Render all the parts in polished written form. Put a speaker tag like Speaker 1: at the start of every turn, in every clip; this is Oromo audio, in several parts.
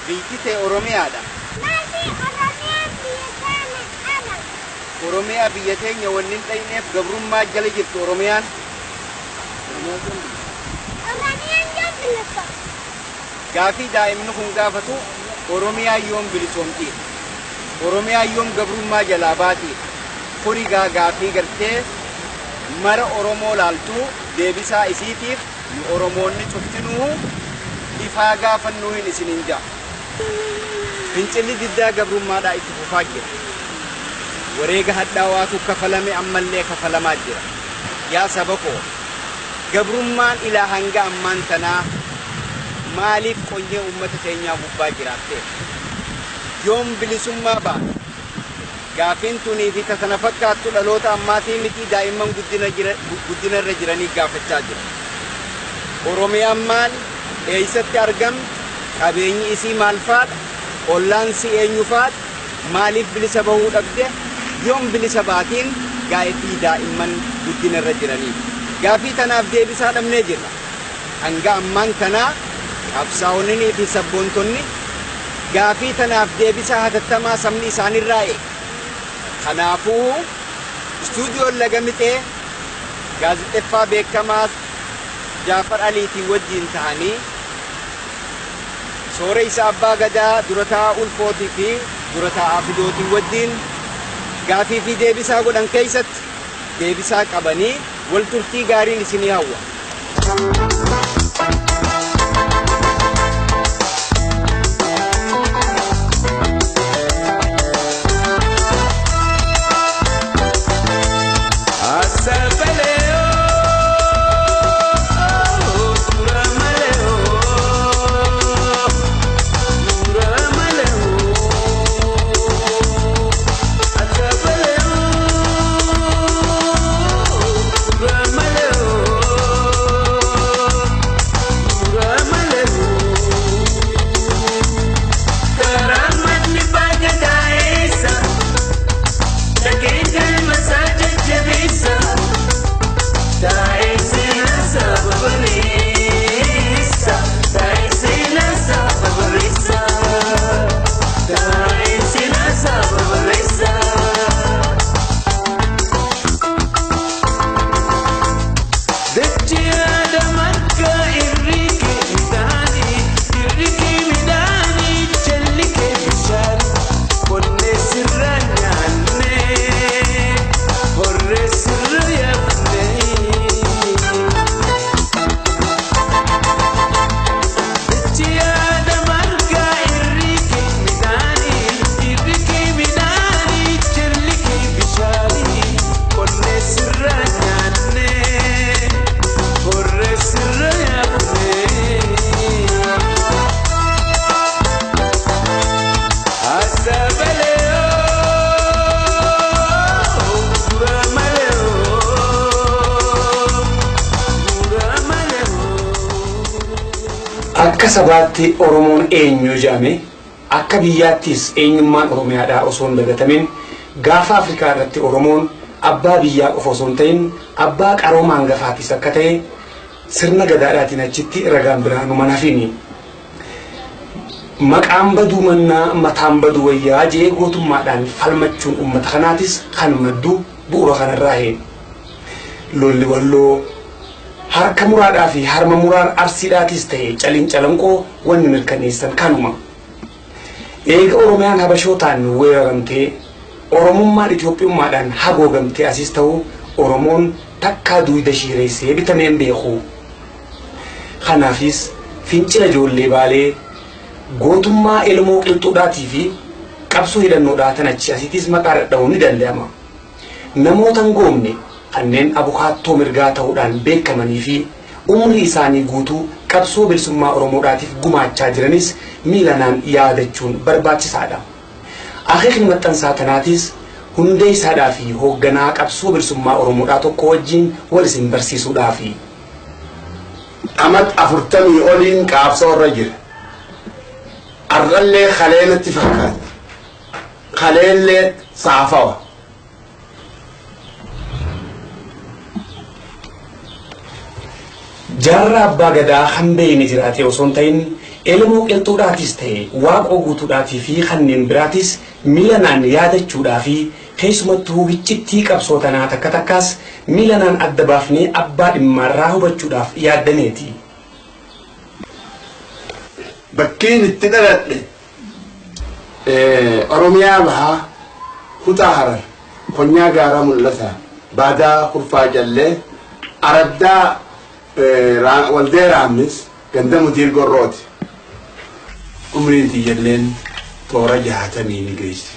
Speaker 1: Biyyitee Oromiyaadha. Oromiyaa biyya teenya wannin dhayneef gabrummaa jala jirtu Oromiyaan. Gaafii daa'imni kun gaafatu Oromiyaa yoom bilisoomti? Oromiyaa yoom gabrummaa jalaa baati? Kuri gaafii gartee mara Oromoo laaltuu deebisaa isiitiif Oromoonni cuftinuu ifaa gaafannuu hin isinin jaa. Fincilli diddaa gabrummaadhaa itti fufaa jira. Wareega hadhaa waatu kafalame ammallee kafalamaa jira. Yaa saba koo gabrummaan ilaa hanga ammaan tanaa maaliif qonyee uummata keenyaa gubbaa jiraatte? Yoom bilisummaa baana? Gaafiin tunii fi tasana fakkaattu dhaloota ammaatii miti daa'imman guddina irra jiranii gaafachaa jira. Oromiyaan maal? Eessatti argamti? Qabeenyi isii maal faadha? Ollaansi eenyu faadha? Maaliif bilisa bahuu dhabde? Yoom bilisa baatiin gaa'etii daa'imman guddina irra jiranii? Gaafii tanaaf deebisaa dhabnee jirra. Hanga ammaan kanaa qabsaa'onnii fi sabboontonni gaafii tanaaf deebisaa hatattamaa sabni isaanirraa eega. Kanaafuu istuudiyoon Lagamixee gaazexeeffaa beekamaa Jaafar Aliitiin wajjin ta'anii soora isa abbaa gadaa durataa ulfootii fi durataa afidootii wajjin gaafii fi deebisaa godhan keessatti deebisaa qabanii wal turtii gaariin isinii hawwa. Akka sabaatti Oromoon eenyu jedhame akka biyyaattis eenyummaan Oromiyaadhaa osoo hin dagatamin gaafa Afrikaa irratti Oromoon abbaa biyyaa qofa osoo hin ta'in abbaa qarooma hangafaatis akka ta'e sirna gadaadhaatiin achitti ragaan biraan uuman hafini. Maqaan baduu mannaa mataan baduu wayyaa jee gootummaadhaan falmachuun uummata kanaatis kan maddu bu'uura kanarraa heen. Lolli walloo harka muraadhaa fi harma muraan arsiidhaatis ta'e caliin calanqoo wanni mirkaneessan kanuma. Eega Oromiyaan Habashootaan weeraramtee Oromummaan Itoophiyummaadhaan hagoogamtee asis ta'u Oromoon takkaa duwida shiireessee bitameen beeku. Kanaafis fincila ijoollee baalee gootummaa ilmoo qilxuudhaatii fi qabsoo hidhannoodhaa tan achi asiitis maqaa dhadha'uun ni danda'ama. Namoota hin goomne kanneen abukaattoo mirgaa ta'uudhaan beekamanii fi umrii isaanii guutuu qabsoo bilisummaa Oromoodhaatiif gumaachaa jiranis miilanaan yaadachuun barbaachisaadha. Akeekni maxxansaa tanaatis hundee isaadhaa fi hoogganaa qabsoo bilisummaa Oromoodhaa tokko wajjin wal isin barsiisuudhaafi.
Speaker 2: Amat 40 oliin qabsoo irra jira. Argallee khaleelatti fakkaata. Khaleellee saafawa.
Speaker 1: Jarra abbaa gadaa hambee ni jiraate osoo hin ta'in
Speaker 3: ilmoo qilxuudhaatis ta'e waaqoo guutuudhaatii fi kanneen biraatis milanaan yaadachuudhaa fi keessumattuu wiccittii qabsoo tanaa takka takkaas milanaan adda baafnee abbaa dhimmaarraa hubachuudhaaf yaaddaneeti.
Speaker 2: Bakkiin itti dhaladhe Oromiyaa bahaa kutaa Harar konyaa gaaraa mul'ata baadaa kurfaa jallee araddaa waldee raammis ganda mutiir gorrooti. Umriin tiyyaleen toora 60 ni geessi.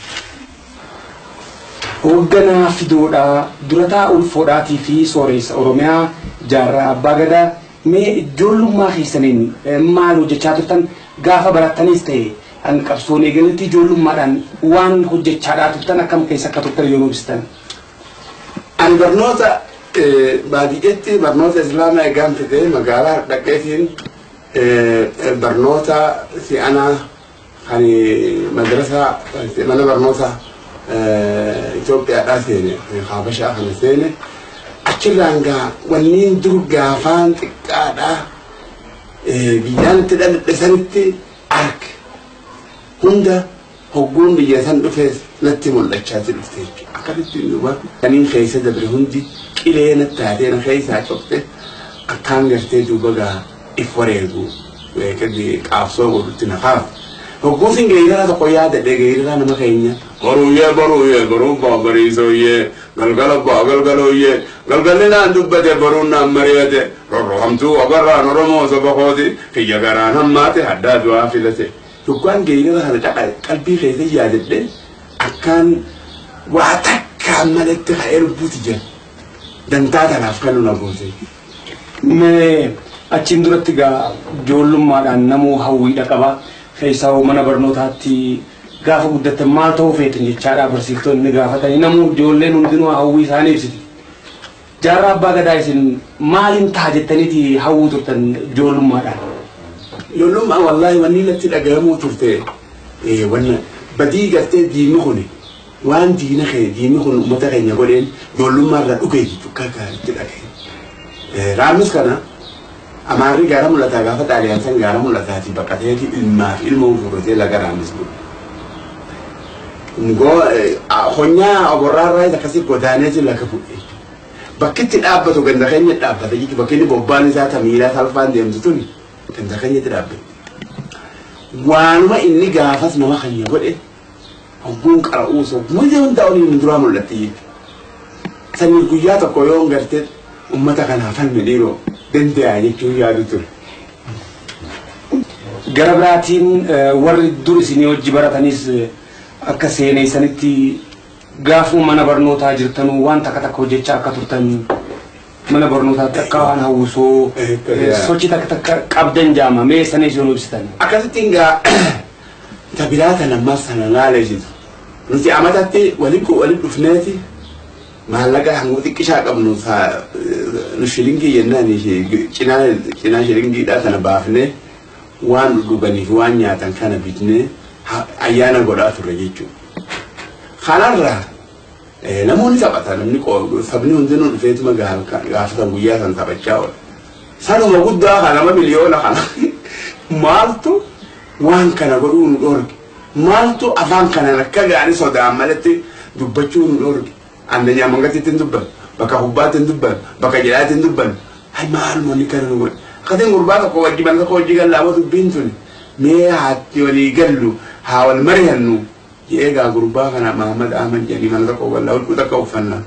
Speaker 3: Hoogganaa fiduudhaa durataa ulfoodhaatii fi sooressa Oromiyaa jaarraa abbaa gadaa mee ijoollummaa keessaniin maal hojjechaa turtan gaafa barattaniis ta'e an qabsoon eegaletti ijoollummaadhaan waan hojjechaadhaa turtan akkam keessa akka turtan yoo ibsitan.
Speaker 2: Ani barnoota baadiyyaatti barnoota islaamaa eegaan fidee magaalaa dhaqeetiin barnoota si'anaa kan madrasaa mana barnoota Itoophiyaadhaa seene Habashaa kana seene achirraan gaa wanniin dur gaafaan xiqqaadhaa biyyaan itti dhaladhe sanitti arge hunda hogguun biyya san dhufees natti mul'achaa dhufte jechuudha. Akkasitti kaniin keessa dabre hundi qilee natti taatee na keessaa cofte akkaan gartee duuba gaa if wareegu qaabsoo godhutti na kaaf. Hogguusin geeyiraa tokko yaadadhe geeyiraa nama keenya. Baruu bariisooyyee galgala galgalooyyee galgalli naan dubbate baruun naan mari'ate rorrohamtuu agarraan Oromoo soba kooti kiyya garaan hammaate addaa du'aa filate. Duggaan geeyiraa kana dhaqa qalbii keessa yaadadhe akkaan waa takkaan malatti ka'ee lubbuuti jira. Dantaa tanaaf kan nu nagoose.
Speaker 3: Mee achiin duratti gaa ijoollummaadhaan namuu hawwiidha qaba. Keessaa mana barnootaatti gaafa guddatan maal ta'uu feetan jechaadha barsiiftonni gaafatanii namuu ijoolleen hundinuu hawwii isaanii ibsiti. Jaarraa abbaa gadaa isin maaliin ta'a jettaniiti hawwuu turtan ijoollummaadhaan?
Speaker 2: Ijoollummaa wallaahi wanni natti dhagahamuu turte wanna badii gartee diinni kun waan diinni kun uummata keenya godheen ijoollummaarra dhugee jechuudha gaariitti dhagahe. Raammis kana Amaarri gaara mul'ataa gaafa xaaliyaan san gaara mul'ataati baqateeti ilmaaf ilmoo fuudhatee laga raammis bulu. Honyaa oborraarraa akkasii godaaneetu laga bu'e. Bakki itti dhaabbatu ganda keenya dhaabbata jechuudha. Bakki inni bobbaan isaa tamiilaa salphaan deemtu tuni ganda keenyatti dhaabbate. Waanuma inni gaafas nama keenya godhe hogguun qara'uus hoggumatti hundaa oliin duraa mul'atti jechuudha. Sanii guyyaa tokko yoo gartee ummata kanaaf hanne dhiiroo danda'a jechuun yaadu ture.
Speaker 3: Gara biraatiin warri dur isinii hojii baratanis akka seeneessanitti gaafuma mana barnootaa jirtanuu waan takka takka hojjechaa akka turtan mana barnootaatti akka waan hawwisoo sochii takka takka qabdan jaama mee sanis yoo ibsitan.
Speaker 2: Akkasittiin gaa tabilaata lammaaf sana laaleessitu. Nuti amatatti waliin dhufneeti maallaqa hanga xiqqishaa qabnu nu shilingii jennaan cinaa shilingiidhaa sana baafnee waan dhuganiif waan nyaatan kana bitnee ayyaana godhaa turre jechuudha. Kanarraa namoonni taphatan sabni hundinuu dhufeetuma gaafatan guyyaa san taphachaa oola. Sanuma guddaa kana 2 miliyoona kana maaltu waan kana godhuu nu dhorge maaltu afaan kana akka gaarii sodaan malatti dubbachuu nu dhorge. Andanya mangatitin dubban baka hubbatin dubban baka jilaatin dubban hay maal moni kana no kadin gurbata ko wajiban ko jigal lawo dubbintuni me hatti wali gallu hawal maryannu yega gurba kana Muhammad Ahmad jani man ko wala ko ta ko fanna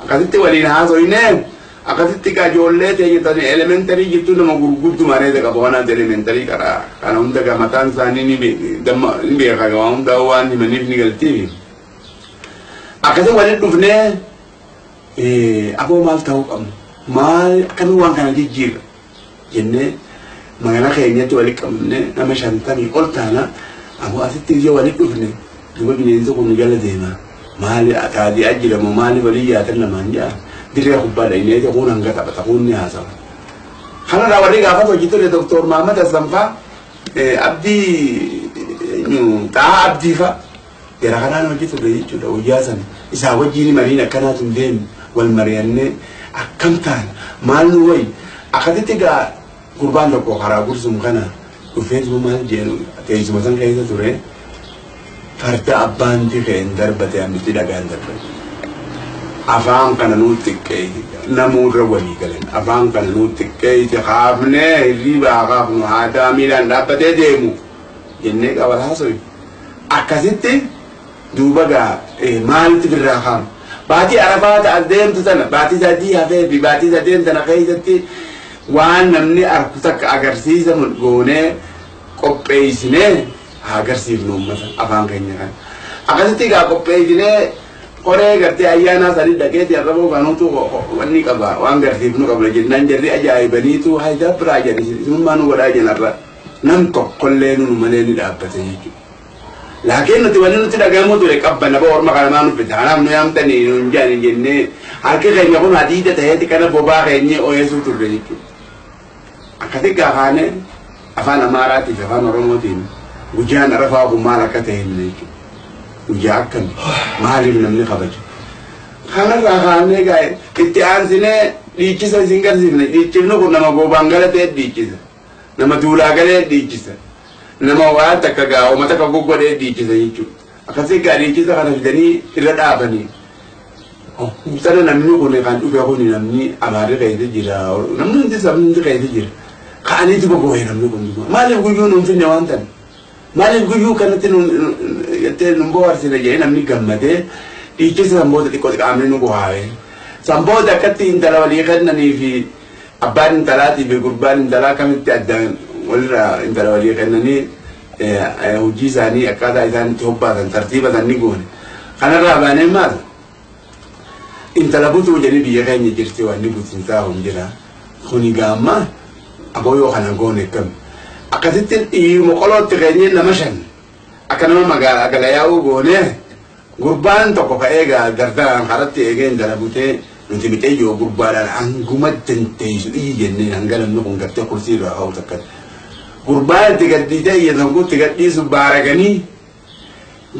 Speaker 2: akaditti wali na hazo ine akaditti ka jolle te yitani elementary jittu no gurguddu mare de ka bona elementary kara kana unda ga matan sani ni damma ni be ka ga unda wani manif ni galti Akasih wali dufne aboo maal ta'uu qabnu maal akkamii waan kana jijjiirra jennee magaalaa keenyatti wali qabne nama 50 ol taana aboo asitti yoo wali dufne duba bineensa kun jala deema maali ataadii ajjiramu maali walii yaatan namaan jaa dirree kubbaadha inni eete kun hanga taphata kun ni haasawa. Kanarraa warri gaafatu hojjettole Dr. Mahammad Assanfaa abdii xaa abdii fa'a. Gara kanaan hojjettole jechuudha guyyaa sana isaa wajjin mariin akkanaatu hin deemu wal mari'annee akkam taana maal nu wayi akkasitti gaa gurbaan tokko karaa gursum kana dhufeet maal jedhu teessuma san keessa ture farda abbaanti keen darbate amitti dhagaan darbate afaan kana nutti xiqqeeti namuurra walii galan afaan kana nutti xiqqeeti haafnee hirriibaa haafnu haadaa miilaan dhaabbatee deemu jennee qabalaasoy akkasitti duuba gaa maalti birraa haamu baatii arafaa ta'a deemtu tana baatii sadii hafee fi baatii sadeen tana keessatti waan namni arku takka agarsiisa goonee qopheessinee haa agarsiifnu uummata afaan keenya kan akkasitti gaa qopheessinee qoree gartee ayyaanaa sadii dhaqeeti arraboo kanuutu wanni qaba waan garsiifnu qabna jennaan jarri ajaa'ibaniitu haydaa biraa jedhani isinummaa nu godhaa jenarra nam tokkollee nu malee ni dhaabbate jechuudha. Laakiin nuti wanni nuti dhagahamu ture qabbana ba'oo orma kana maa nu fita kanaaf nu yaamtanii nu hin jaani jennee harki keenya kun hadiida ta'eeti kana bobaa keenyee ooyesuu turre jechuudha. Akkasi gaafaane afaan Amaaraatiif afaan Oromootiin guyyaa arafaa kun maal akka ta'e himne jechuudha. Guyyaa akkami maaliif namni kabaju. Kanarraa kaanee gaa'e itti aansinee dhiichisa isin garsiifne dhiichifni kun nama goobaan galatee dhiichisa nama duulaa galee dhiichisa. Nama waan takka gaa uummata akka goggodhee dhiichisa jechuudha. Akkasii gaa dhiichisa kana fidanii irra dhaabanii. Sana namni kun kan dhufe kun namni Amaarri keessa jira namni hundi sabni hundi keessa jira. Ka'aniitu bobboo'ee namni kun maaliif guyyuu nuun finne waan tan maaliif guyyuu kanatti nun bohaarsine jedhee namni gammadee dhiichisa sanboota xiqqoo xiqqaamni nu bu'aawee. Sanboota akkatti intala walii kennanii fi abbaan intalaatii fi gurbaan intalaa kamitti addaan walirraa intala walii kennanii hojii isaanii akkaataa isaanitti hobbaasan tartiiba isaanii goone. Kanarraa baanee maal? Intala butuu jedhanii biyya keenya jirti waan inni butinsaa hojii jira. Kuni gaammaa abooyoo kana goone kam. Akkasitti dhiiruma qolootti keenyee nama shan akka nama magaalaa gala yaa'uu goone gurbaan tokko ka'ee gardaraan karatti eegee intala butee nuti mixeeyyoo gurbaadhaan hanguma dandeessu jennee hanga namni kun gartee kursii irraa ka'u takka. Gurbaan itti gaddiitee iyyasan kun itti gadhiisu baaraganii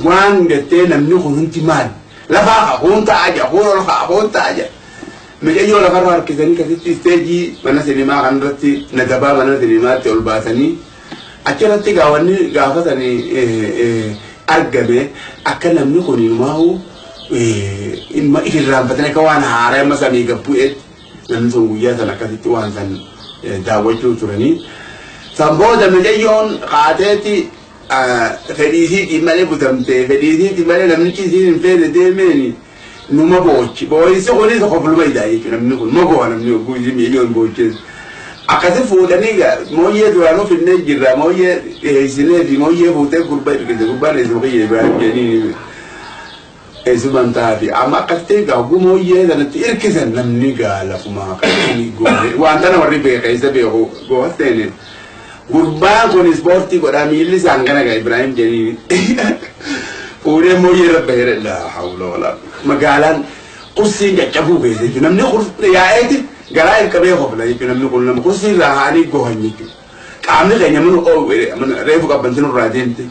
Speaker 2: waan gattee namni kun hundi maal lafaa haquun ta'a jira haquun ol haquun ta'a jira. Mixeeyyoo lafarraa harkisanii kasitti isteejii mana sinimaa kanarratti nadabaa mana sinimaatti ol baasanii achirratti gaawwanni gaafatanii argame akka namni kun ilmaahu ilma irraanfatanii akka waan haaraa amma samii gabbu'eetti namni sun guyyaa sana akkasitti waan san daawwachuu turanii. Sanboota mixeeyyoon qaateetti fedhiisiitiin malee butamtee fedhiisiitiin malee namnichi isiin hin feene deemeeni numa boochi boo'insi kunis qofluma idaa jechuudha namni kun mogoo namni guutii miiliyoon boocheessu. Akkasi fuudhanii mooyyee duraanuu finnee jirra mooyyee dhiyeessinee fi mooyyee fuutee gurbaa hirkise gurbaan eessu qiyyee biraan jedhanii eessuman taafi amma akkasitti gaaguu mooyyee sanatti hirkisan namni gaalafumaa akkasii goone waan tana warri beekeessa beeku goofateen gurbaan kun ispoortii godhaa miilli isaan kana gaa Ibrahim jedhanii fuudhee mooyyee irra bahee laa hawla walaa magaalaan kursiin caccabuu beese namni yaa'eeti. Garaa hirkabee hofla jechuudha namni kun nama kursii irraa haanii gohan jechuudha. Qaamni keenya reefu qabbantiin irraa deemte.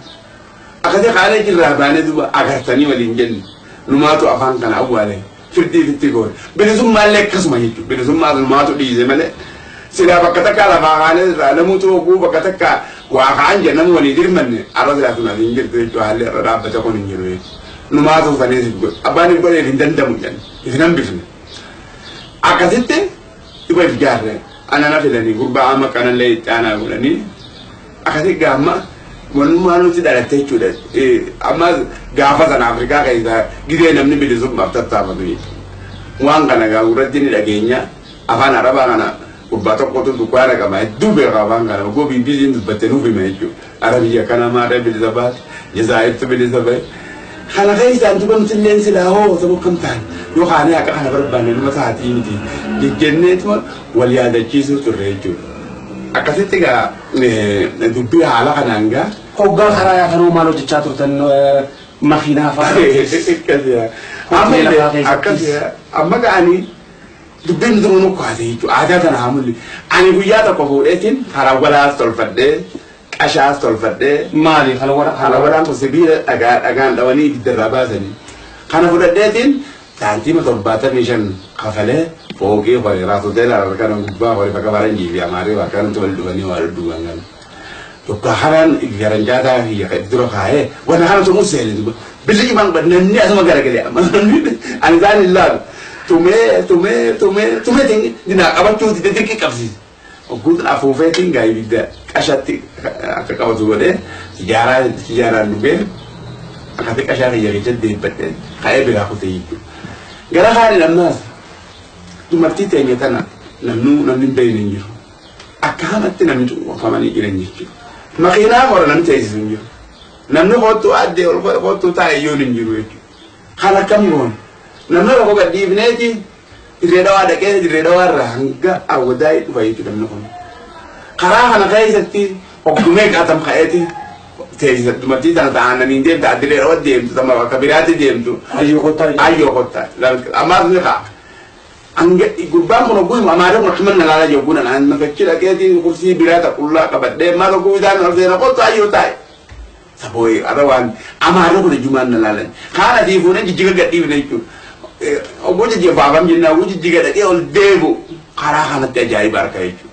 Speaker 2: Akkasii qaalee jirraa baanee duuba agartanii waliin jenne. Numaatu afaan kana awwaale firdii fitti goone. Bilisummaallee akkasuma jechuudha. Bilisummaa numaatu dhiise malee. Silaa bakka takkaa lafaa qaalee irraa namuutu oguu bakka takkaa waa kaan jennamu walii dirmanne arra silaa sun asiin jirtu jechuudha haalli irra dhaabbata kun hin jiru jechuudha. Numaatu uffanees godhe. Abbaan hin godhee hin dandamu jenne. Isin hambifne. Akkasitti iba ijaarre anana fedhanii gurbaa amma kanallee itti aanaa godhanii akkasii gaamma walumaa nuti dhalatte jechuudha. Amma gaafa sana Afrikaa keessaa gidee namni bilisummaaf tattaafatu jechuudha. Waan kana gaagurratti ni dhageenya afaan Arabaa kana gurbaa tokkotu dukkaana qaba hedduu beeku afaan kana ogoo biibisiin dubbatte nuuf hime jechuudha. Arabiyya kana maadha bilisa baate Jazaayirtu bilisa bahe. Kana keessaan duba nuti illee silaa hoo sabuu kam ta'an yookaan akka kana barbaanne nama sa'aatii miti jejjenneetuma wal yaadachiisuu turre jechuudha. Akkasitti egaa dubbii haala kanaan gaa.
Speaker 3: Hoggaa karaa yaakanuu maal hojjechaa turtan makiinaa fa'aa.
Speaker 2: Akkasii amma ga'anii dubbiin duruu nu kaase jechuudha. Aadaa kana haa mul'i. Ani guyyaa tokko fuudheetiin karaa walaas tolfadhee. Ashaas tolfadhee
Speaker 3: maali
Speaker 2: halawaraan kun sibiila dhagaan dhawanii ibiddarraa baasanii kana fudhadheetiin saantiima 75 kafalee fooqee horii raasotee laala kana gubbaa horii bakka baranjii fi amaaree bakka kanatti wal dhufanii wal dhugan kana تكهران جرنجاتا هي كدرو خايه وانا كانت مسهل باللي ما بدني اسمع غرغلي انا زاني الله تومي دينا ابتو تدركي كبسي وقلت افوفيتين جاي بدا كشاتي اكاوزو ده تجاره نوبل اكاتي كشاري يجي جدي بدل خايه بلا خوتي غير هاري الناس تمرتي تاني تنا نمنو بين نجيرو اكامت نمتو وفماني الى نجيرو ما خينا ولا نمتيز نجيرو نمنو فوتو ادي ولا فوتو تاي يون نجيرو خلا كم يوم نمنو لو قد بنيتي يريدوا هذا كده يريدوا الرهنجة أو داي تبغى كده منهم قراها أنا كايزتي أقدمك أتم خياتي تيجي تمتي تنا نيندم تعدلي رواد ديم تما كبيرات ديم تو أيوة قطع لا أما نقع أنج قربان منقول ما مارك نحملنا لا يجوبون الآن نفكر كده كرسي بيرات كلها كبدة ما نقول ده نرزينا قطع أيوة تاي سبوي أروان أما نقول الجمال نلالن خانا ديفونا جيجا قديم نيجو أقول جي بابام جنا أقول جي جدا كي أول ديبو خراها نتجاي باركايجو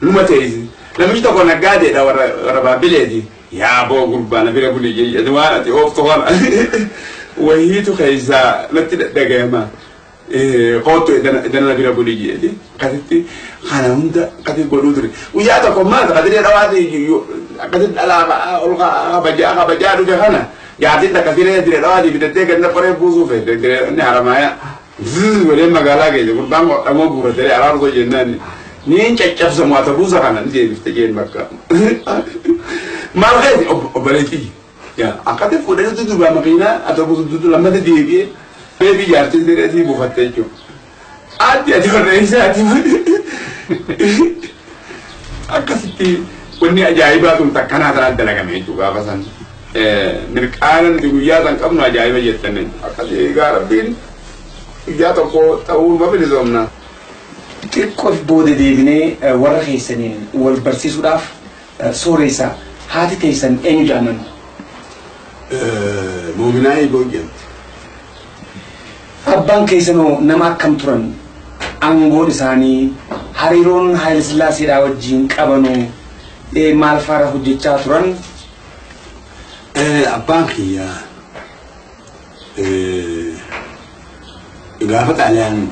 Speaker 2: نما تيزي لما يجي تقول نقادي دا ورا بلادي يا أبو قربان بيرا بولي جي أدوانا تي أوف طوانا وهي تخيزا لتدقى ما قوتو إدنا بيرا بولي جي دي قدتي خانا هندا قدتي بولودري ويا تقول ما قدتي روادي قدتي ألا بجادو جهانا جاتي تكثير يدري روادي بدتك إن فريق بوزو في تدري إن حرامايا ولا مقالة كذا يقول بانغ أمو بورا تري أرار كو جناني نين تشاف سموا تبوزا كنا نجي بفتجين مكة ما لقيت أبلتي يا أكاد فودي تدو بامكينا أتبوز تدو لما تديبي بيبي جارتي تدري بفتجيو أدي أدي فرنسا أدي أكاسيتي وني أجايباتهم تكنا ترى دلنا كميتو كافسان مركانا تقولياتن قبل ما جاي بيجتنين أكاد يقاربين ياتو تقول ما بنزومنا
Speaker 3: كيف بود ديبني ورقي سنين والبرسيس وداف سوريسا هاتي تيسن إنو جانن
Speaker 2: مؤمناي بوجين
Speaker 3: أبان كيسنو نما كم ترن أنغول ساني هاريرون هاي سلاسي راوجين كابانو مال فارا هجيتشا ترن
Speaker 2: أبان كيا قافت عليهم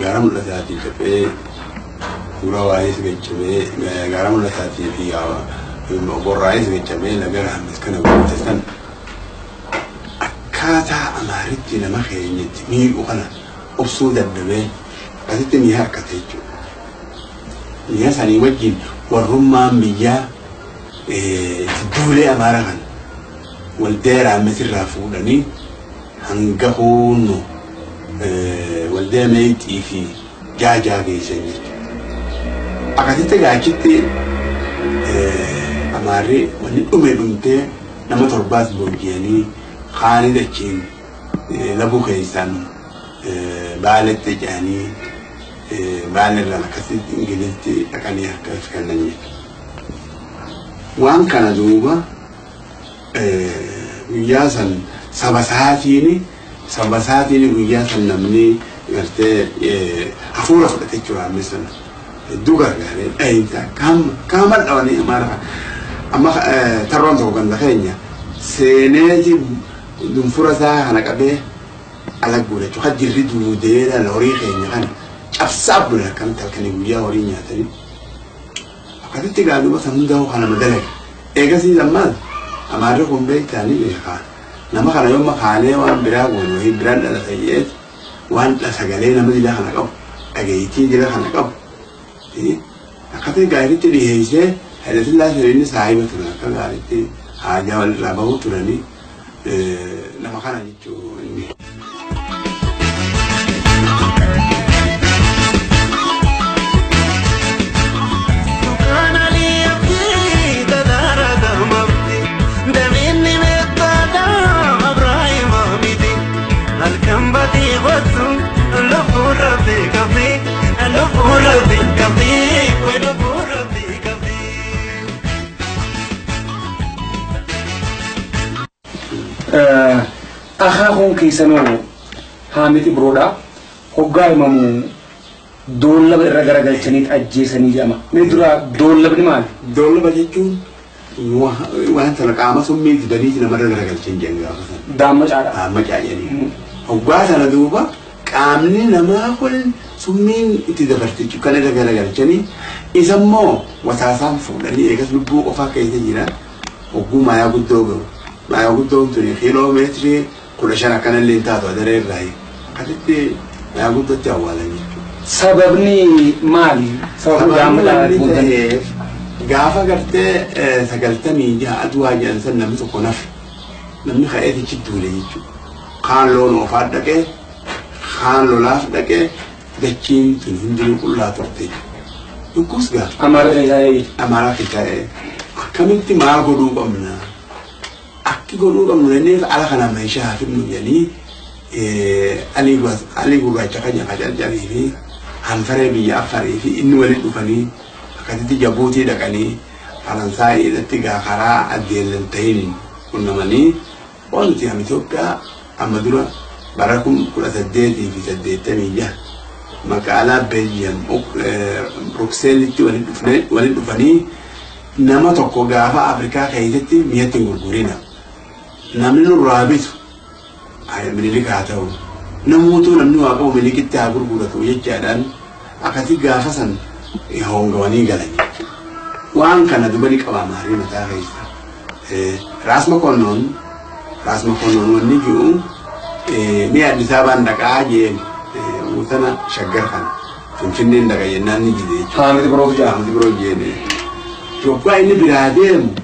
Speaker 2: garam la tati tepe ura wais gechme garam la tati fi awa borrais gechme la gara miskana gutestan akata amariti na makhenyet mi ukana usuda debe azite mi harkatecho ni asani wajin warumma miya dule amaragan wal dera mesira fulani hangahunu والده ميتي في جاجا جيسني أكاديت جاكيتي أماري وني أمي بنتي نما ترباس بوجياني خاني دكين لبو خيسان بالت تجاني بالر لنا كسيت إنجليزي أكاني هكذا كنني وان كان دوبا وياسن سباساتيني سباساتي نقوليا سنمني قلت أفورا فتحتوا مثلا الدوغر يعني أي أنت كم الأواني مرة أما ترون توقن دخينيا سنتي دم فرصة أنا كبه على قولة تخد جريد ودير الأوريخ يعني أفساب ولا كم تلكني ويا أورينيا تري أكيد تقالوا بس هم ده خنا مدلك إيجاسي زمان أماركم بيت تاني بيخان nama kana yom makane wan bira gono hi brand ala sayet wan la sagale na mali la kana ko agaiti dila kana ko akate gairi te di heise hele tilla serini sahiba tuna ka gairi te haja wal rabahu tunani nama kana nicho ni
Speaker 3: أخاهم كيسانو هامتي برودا هقاي مامو doollaba irra garagalchaniit ajjeesanii jedhama. Mee dura doollabni maali?
Speaker 2: Doollaba jechuun waan sana qaama summii fidanii namarra garagalchan jedhan gaafa sana.
Speaker 3: Daammacaadha.
Speaker 2: Daammaca jedhanii. Hoggaa sana duuba qaamni namaa kun summiin itti dabarte kan irra garagalchanii isa immoo wasaasaan fuudhanii eegas lubbuu qofaa keessa jira. Hogguu maayaa guddoo gahu. Maayaa guddoo tuni kiiloomeetirii 15 akkanallee hin taatu adaree irraa akkasitti maayaa guddootti awwaalanii.
Speaker 3: Sababni maali? Sababni daammacaadha.
Speaker 2: Gaafa gartee 96 aduwaa jedhan san namni tokko nafe. Namni ka'eetichi duule jechuudha. Kaan loon oofaa dhaqee, kaan lolaaf dhaqee, dachiin tun hundinuu qullaa turte. Dhukkuus gaa. Amaaraa keessaa akkamitti maal godhuu qabna? Akki godhuu qabnu jennee ala kana meeshaa haa fidnu jedhanii alii gurraacha kan jaljalii fi hanfaree biyya Affarii fi inni waliin dhufanii akkasitti Jabuutii dhaqanii Faransaayii irratti gaa karaa addeen ta'iniin qunnamanii wanti am Itoophiyaa amma dura bara 1886 magaalaa Beeljiyeem Bruxeelitti waliin dhufanii nama tokko gaafa Afrikaa keessatti mi'atti hin gurgurina. Namni nurraa bitu Minilik haa ta'u namootu namni waa qabu Minilikitti haa gurguratu jechaadhaan akkasii gaafa san hongawanii galanii. Waan kana dubani qaba maarii mataa keessa. Raas Mokonnon wanni jiru ni Addis Ababaan dhaqaa jeen utana shaggar kan Finfinneen dhaqa jennaan ni jide jechuudha. Haamiti biroo jeene. Itoophiyaa inni biraa deemu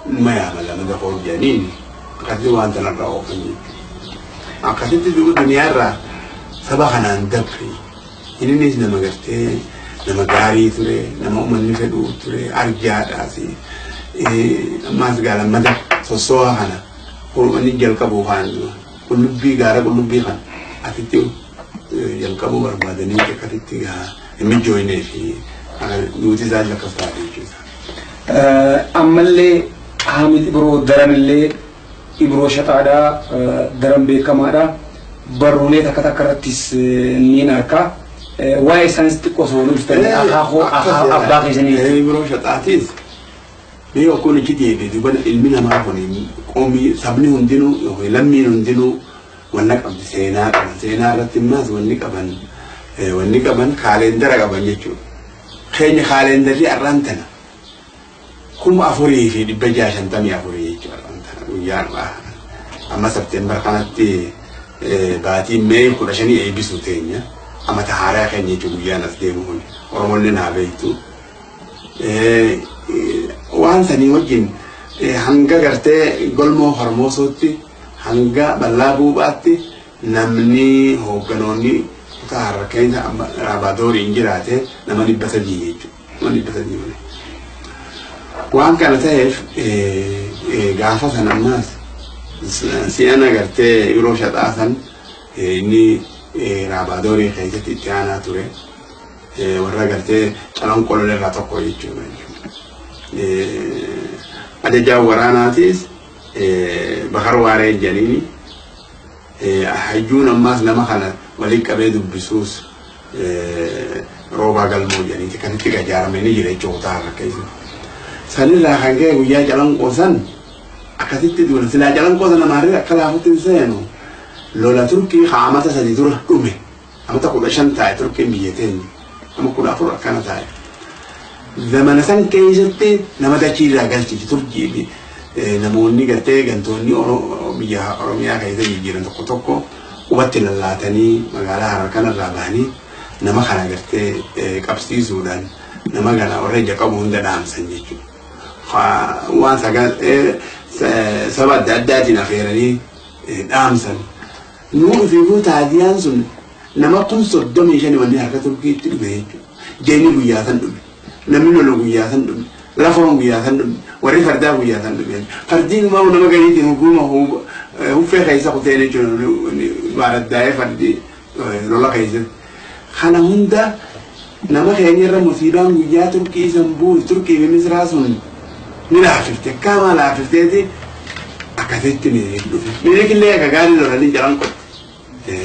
Speaker 2: numa yaamala nama dafoo jedhaniini akkasii waan tanarraa oofan jechuudha. Akkasitti duuba duniyaarraa saba kanaan dabre innis nama gartee nama gaarii ture, nama uummanni fedhu ture, arjaadhaas ammaas gaalammada sossoo'a kana uummanni jalqabuu kaan qullubbii gaara qullubbii kan asitti jalqabuu barbaadanii akkasitti hin jooynee fi nuti isaan lakkaaftaa jechuudha.
Speaker 3: Ammallee Haamid Ibroo daranillee Ibroo Shaxaadhaa daran beekamaadha. Barruulee takka takka irrattis ni arkaa. Waa'ee isaanis xiqqoo osoo nuti abbaa keessanii.
Speaker 2: Ibroo Shaxaatis mee okkoon ijjitee fi duban ilmi namaa kun qoomii sabni hundinuu lammiin hundinuu wanna qabdi seenaa qaban. Seenaa irratti immaas wanni qaban kaaleendara qaban jechuudha. Keenya kaaleendarri arraan tana. 1454 jechuudha guyyaan amma September kanatti baatii Mee 15 eebbisuu teenya amata haaraa keenya jechuudha guyyaan as deemu kun Oromoonni naa beektu waan sanii wajjin hanga gartee golmoo Hormoosootti hanga Ballaa Buuphaatti namni hoogganoonni kutaa har'a keenya Raabadooriin jiraate nama 300 jechuudha. Waan kana ta'eef gaafa san ammaas si'ana gartee Ibroo Shaxaasan inni Raabadoorii keessatti itti aanaa ture warra gartee Calanqoloo irraa tokko jechuudha. Ajajaa waraanaatis Bakar Waaree jedhanii hayyuun ammaas nama kana waliin qabee dubbisuus Roobaa Galmoo jedhanii kan itti gargaaramee ni jira jechuudha har'a keessatti. Sanirraa kan ka'e guyyaa Calanqoo san akkasitti duula silaa Calanqoo sana maarree akka laafutti hin seenu lola Turkii amata 3 dura dhume amata 15 taa'e Turkiin biyya teenya nama 14 akkana taa'e. Zamana san keessatti nama dachiirraa galchiti Turkii namoonni gartee gantoonni biyya Oromiyaa keessa jijjiiran tokko tokko qubatti lallaatanii magaalaa Harar kanarraa bahanii nama kana gartee qabsiisuudhaan nama kana warra ija qabu hunda dhaamsan jechuudha. Waan saba adda addaatiin affeeranii dhaamsan. Nuun fiiguu taadiyaan sun nama 35 wanni harka Turkiitti dhufe jechuudha. Jeenni guyyaa san dhufe. Namni lola guyyaa san dhufe. Lafoon guyyaa san dhufe. Warri fardaa guyyaa san dhufe. Fardiin immoo nama galiitiin hubuma huffee keessa kuteen jechuudha. Maaraddaa'ee fardii lola keessatti. Kana hunda nama keenya irra musiibaan guyyaa Turkii san bu'u Turkii fi Misraa sun ni laafifte akkaamaa laafifteeti akkasitti ni dhufe. Minikillee akka gaarii lolanii jalan qotte.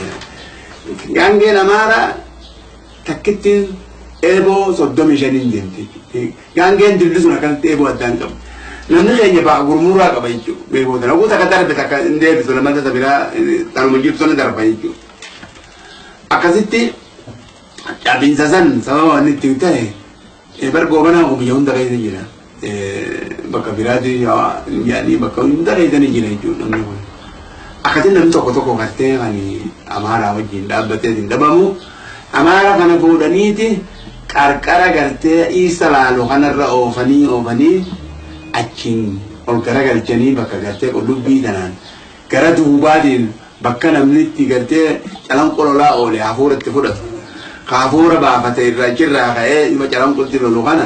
Speaker 2: Gaangeen Amaaraa takkittiin eeboo 35 deemti. Gaangeen dilli sun akkanatti eeboo addaan qabu. Namni keenya ba'a gurmuraa qaba jechuudha. Beekota namoota akka darbe takka hin deebisu lamanta sabiraa tanuma jirtu sana darba jechuudha. Akkasitti dhaabinsa san sababa waan itti ta'e bargoobana biyya hunda keessa jira. Bakka biraatti yaadii bakka hunda keessa ni jira jechuudha namni kun. Akkasitti namni tokko tokko gartee kan amaaraa wajjin dhaabbatee hin dhabamu. Amaara kana fuudhaniiti qarqara gartee isa laaloo kanarra oofanii achiin ol garagalchanii bakka gartee qullubbii tanaan gara duubaatiin bakka namni itti gartee calanqololaa oole hafuuratti fudhatu. Hafuura baafate irraa jirraa ka'ee dhima calanqolti lolu kana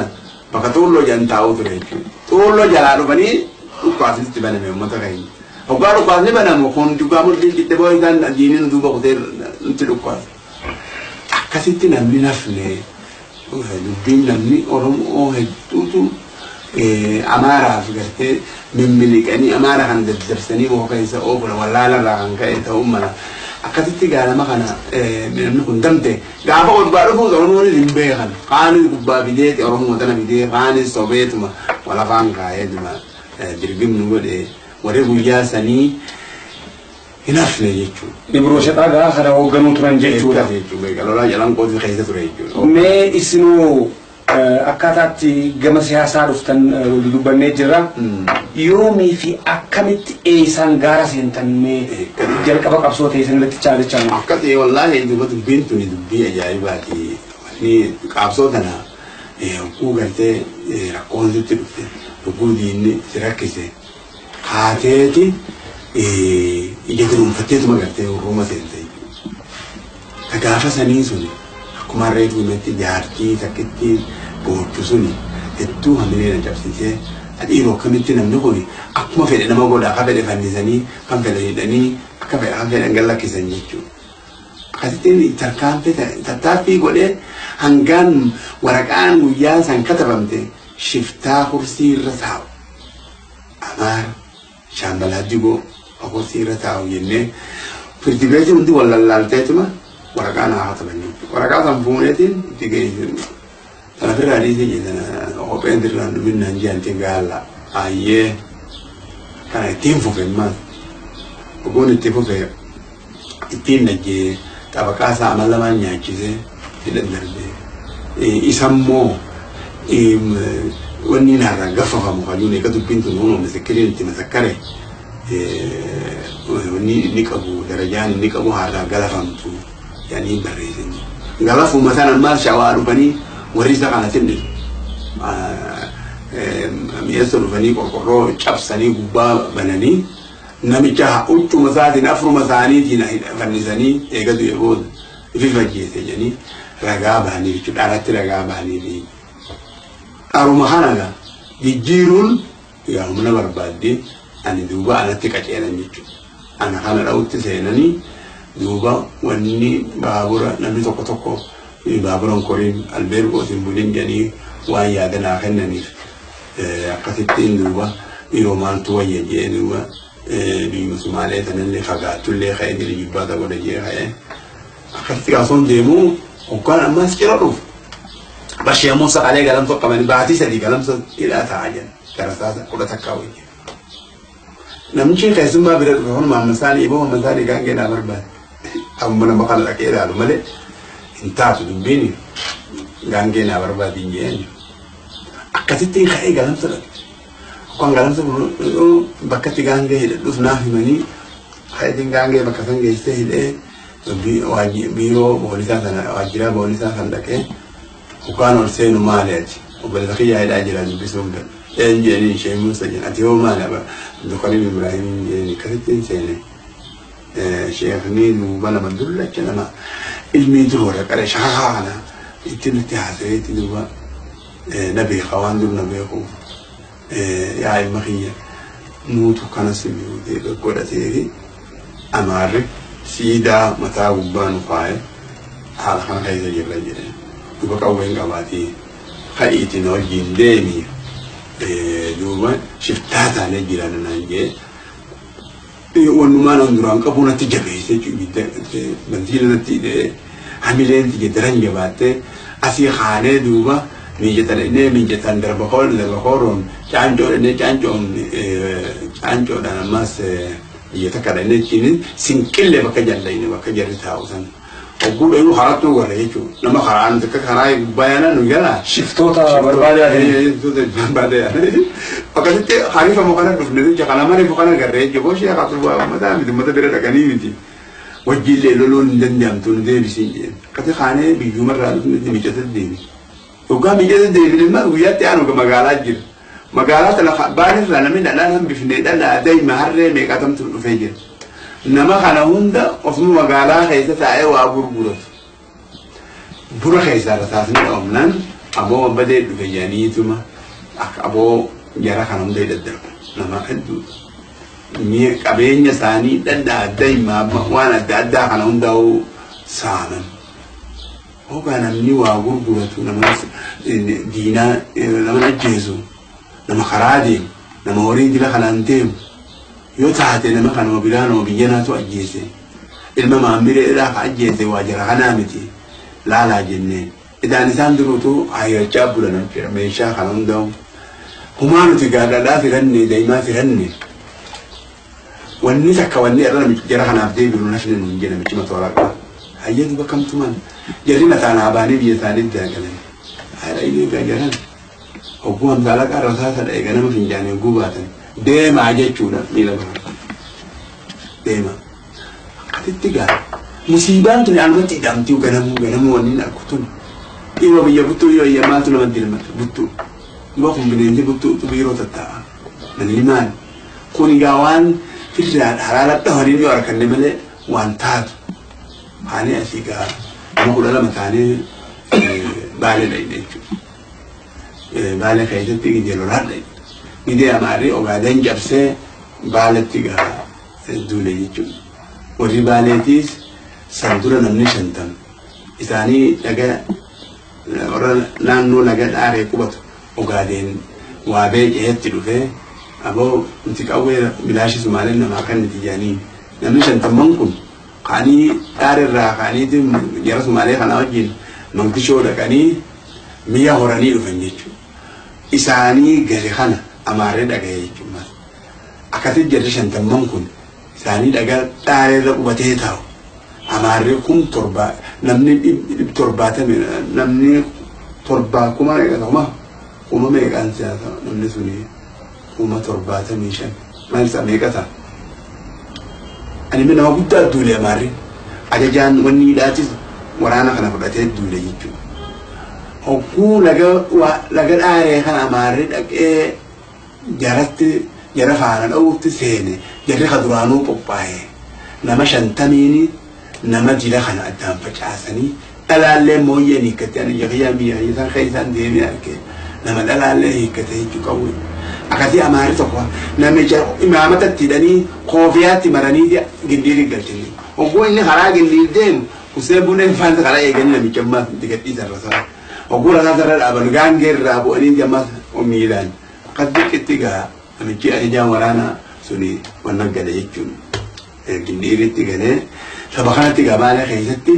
Speaker 2: bakka xuulloo jan taa'u ture jechuudha. Xuulloo jalaa dhufanii dhukkaasnitti baname uummata keenya. Hoggaa dhukkaasni banamu kun dhugaa murtiin xixiqqoo boo isaan diiniin duuba kutee nutti dhukkaasa. Akkasitti namni nafne dubbiin namni Oromoo hedduutu amaaraaf gartee mimmiliqanii amaara kan daddarsanii booka isa oofula wallaalarraa kan ka'e ta'uu mala. Akkasitti gaalama kana namni kun damte gaafa gubbaa dhufuus Oromoon hin beekan. Kaanis gubbaa fideeti Oromoo tana fidee kaanis sobeetuma walafaan kaa'eetuma dirgimni godhe warri guyyaa sanii hin hafne jechuudha.
Speaker 3: Ibro shaxaa gaa kana hoogganuu turan jechuudha.
Speaker 2: Qalolaa jalaan qooti keessa ture jechuudha.
Speaker 3: Mee isinuu akkaataatti gama siyaasaa dhuftan dubbannee jirra. Yoomii fi akkamitti eessaan gaara seentan mee jalqaba qabsoo ta'e sanirratti chaalechaan.
Speaker 2: Akka ta'e wallaahi dubbiin tuni dubbii ajaa'ibaati. Qabsoo tana hogguu gartee rakkoon sitti dhufte hogguu diinni si rakkise haateeti ija gurunfatteetuma gartee Oromoo seente. Ka gaafa sanii suni akkuma reetu himetti jaartii takkitti boochu suni hedduu hamilee na cabsitee adiiroo akkamitti namni kun akkuma fedhe nama godha akka fedhe fannisanii kan fedhe hidhanii akka fedhe kan fedhe gallakkisan jechuudha. Akkasittiin tattaaffii godhee hangaan waraqaan guyyaa san katabamte shiftaa kursii irra taa'u. Amaara shaambalaa digoo kursii irra taa'u jennee firdibeetii hundi wal lallaalteetuma waraqaan haa kataban jechuudha. Waraqaa san fuuneetiin itti geessu. Sana firraa dhiisee jedhana kopheen dirraan dhuminnaan jirantiin gaala ayyee kana ittiin fufe maal ogoon itti fufe ittiin najjee xabaqaa isaa ama lamaan nyaachisee hidhan darbee isammoo wanni naarraa gaffafamu kajuun eega dubbiin tun uumamu misikiriin itti masakkare wanni inni qabu darajaan inni qabu haadhaa galafamtu yaanii barreessanii galafuma sanan maal shawaa dhufanii warri isa kana tinni mi'eessa dhufanii qorqorroo cabsanii gubbaa bananii namicha huccuma isaatiin afruma isaaniitiin fannisanii eegatu yeroo ifi fajjeesse jedhanii ragaa bahanii jechuudha. Dharatti ragaa bahanii fi dharuma kanaga jijjiiruun yaa humna barbaadde ani duuba anatti qaceelan jechuudha. Ana kana dha'utti seenanii duuba wanni baabura namni tokko tokko baaburan koriin albeergootiin buliin jedhanii waan yaadanaa kennaniif akkasittiin duuba yeroo maaltu wayya jee duuba biyyi Sumaalee tanallee fagaattullee ka'ee gadi jibbaata godha jee ka'ee akkasitti kaasoon deemuu hoggaan ammas cira dhufu. Basheemmoo saqalee galamsoo qabanii baatii sadii galamsa hidhaa taa'aa jiran garasaasa 10 wayya. Namichi keessummaa bira dhufe kun maammasaanii iboo maammasaanii gaangeenaa barbaade. Amma nama kana dhaqee ilaalu malee intaatu dubbiin gaangeenaa barbaadiin jeen. Akkasittiin ka'ee galamsa dhabe. Hoggaan galamsa bakkatti gaangee hidhadhuuf naaf himanii ka'eetiin gaangee bakka san geessee hidhee biiroo boolisaa sana waajjiraa boolisaa kan dhaqee hoggaan ol seenu maali ati obboleessa kiyyaa hidhaa jiran dubbisuuf dha. Jenni ishee Musa jenna ati hoo maali aba Abdulqadir Ibrahim jenni akkasittiin seene. Sheekni duuba nama dullacha nama ilmii duroora qaree shaakaa kana itti nutti haasaweetti duuba na beeka waan dur na beekuuf yaa ilma kiyya nuutu kanas godhatee fi amaarri siidaa mataa gubbaa nu faayee haala kana keessa jirra jedhee duuba qawween qabaatii ka'iitiin wajjin deemii duuba shiftaa taanee jiran naan jee wanumaan an duraan qabu natti jabeesse bantiila natti hidhee hamileen tigedaran jabaate asii haanee duuba mijetan darba koron cancoodhaan ammas biyyata kadhannee ittiin sinqillee bakka jallayne bakka jarri taa'usan ogguu dheeruu harattuu warra jechuudha nama haraan takka karaa baay'inaan nu gala
Speaker 3: shiftoota
Speaker 2: barbaadaa akkasitti harifa mukana dhufne jecha kana malee mukana garree jecha boshee akaatu mataa miti mata bira dhaqanii miti wajjiillee loluun hin danda'amtu nu deebisiin jedhe akkati haanee biyyuumarraa dhufne mijata deebi yookaan mijata deebi ilma guyyaatti aanu magaalaa jira magaalaa tana baanirraa namni dhadhaan hambifnee dhalaa daa'ima harree meeqatamtu dhufee jira nama kana hunda osuma magaalaa keessa taa'ee waa gurguratu bura keessaa taasisni oomnaan aboo wabbadee dhufe jedhaniituma akka aboo jara kana hunda daddarba nama hedduu qabeenya isaanii dhadhaa daa'ima waan adda addaa kana hundaa'uu saaman hoogaa namni waa gurguratu nama diinaa nama ajjeesu nama karaa deemu nama horii dila kanaan deemu yoo taate nama kanuma biraa nama biyyanaatu ajjeese ilma maammire irraa ka ajjeese waa jara kanaa miti laalaa jenneen idaan isaan duruutu hayyachaa bulan meeshaa kana hundaa'u humaa nuti gaadhaadhaa firanne daa'imaa firanne wanni takka wanni irra jara kanaaf deebiru nafne nuun jedha michi matooraa qaba hayyatu bakkamtumaan jarri nataanaa baanii biyya isaanii daagalan haadha inni gaajaran ogguu hamsaala qaarrasaa sadha eeganama finjaanii gubaatan deemaa jechuudha miila bara deema akkasitti gaa musiibaan tuni alumatti hidhamtii ganamuu wanni argu tun dhiyoo biyya buttuu yoo iyya maaltu namatti ilmata buttuu yoo kun bineensi buttuu biiroo tattaa'a manni maal kun egaa waan firraan halaala dhawanii yoo arkanne malee waan taatu haanii asii gaa nama 12 taanee baalee dhayne jechuudha baalee keessatti gijeelolaa dhayne gidee amaarri ogaadan cabsee baaletti gaa duule jechuudha warri baaleetiis san dura namni 50 isaanii dhaga warra naannoo laga dhaaree qubatu ogaadeen waa beeqeetti dhufee aboo nuti qawwee bilaashi sumaaleen namaa kan nuti jaanii namni 50 kun kaanii dhaarirraa kaaniitti jara sumaalee kana wajjin mangtishoo dhaqanii mi'a horanii dhufan jechuudha isaanii gari kana amaaree dhaga'ee jechuudha akkasitti jarri 50 kun isaanii dhagaa dhaareerra qubatee taa'u amaaree kun torba namni 70 namni torba kuma meeqaan siyaasa namni suni kuma 75 maal isa meeqata ani nama guddaa duule amaaree ajajaan wanni hidhaatis waraana kana fudhatee duule jechuudha hogguu laga dhaaree kana amaaree dhaqee jaratti jara faana dha'uutti seene jarri ka duraanuu qophaa'e nama 50 nama dila kana addaan facaasanii dhalaallee mooyyeen hiikkate ani jaqiyyaan biyya isaan keessaan deemee argee nama dhalaallee hiikkate jechuu qabu akkasii amaarri tokko namicha imaamatatti hidhanii koofiyaatti maranii gindiiri galchanii hogguu inni karaa gindiir deemu usee buneen faanta karaa eeganii namicha ammaa digadhiisan rasaa hogguu rasaa sarara dhaaban gaangeerraa bu'anii jammaa miilaan akkasitti itti gaa namichi ajajaan waraanaa suni wannan gale jechuun gindiiritti galee saba kanatti gabaalee keessatti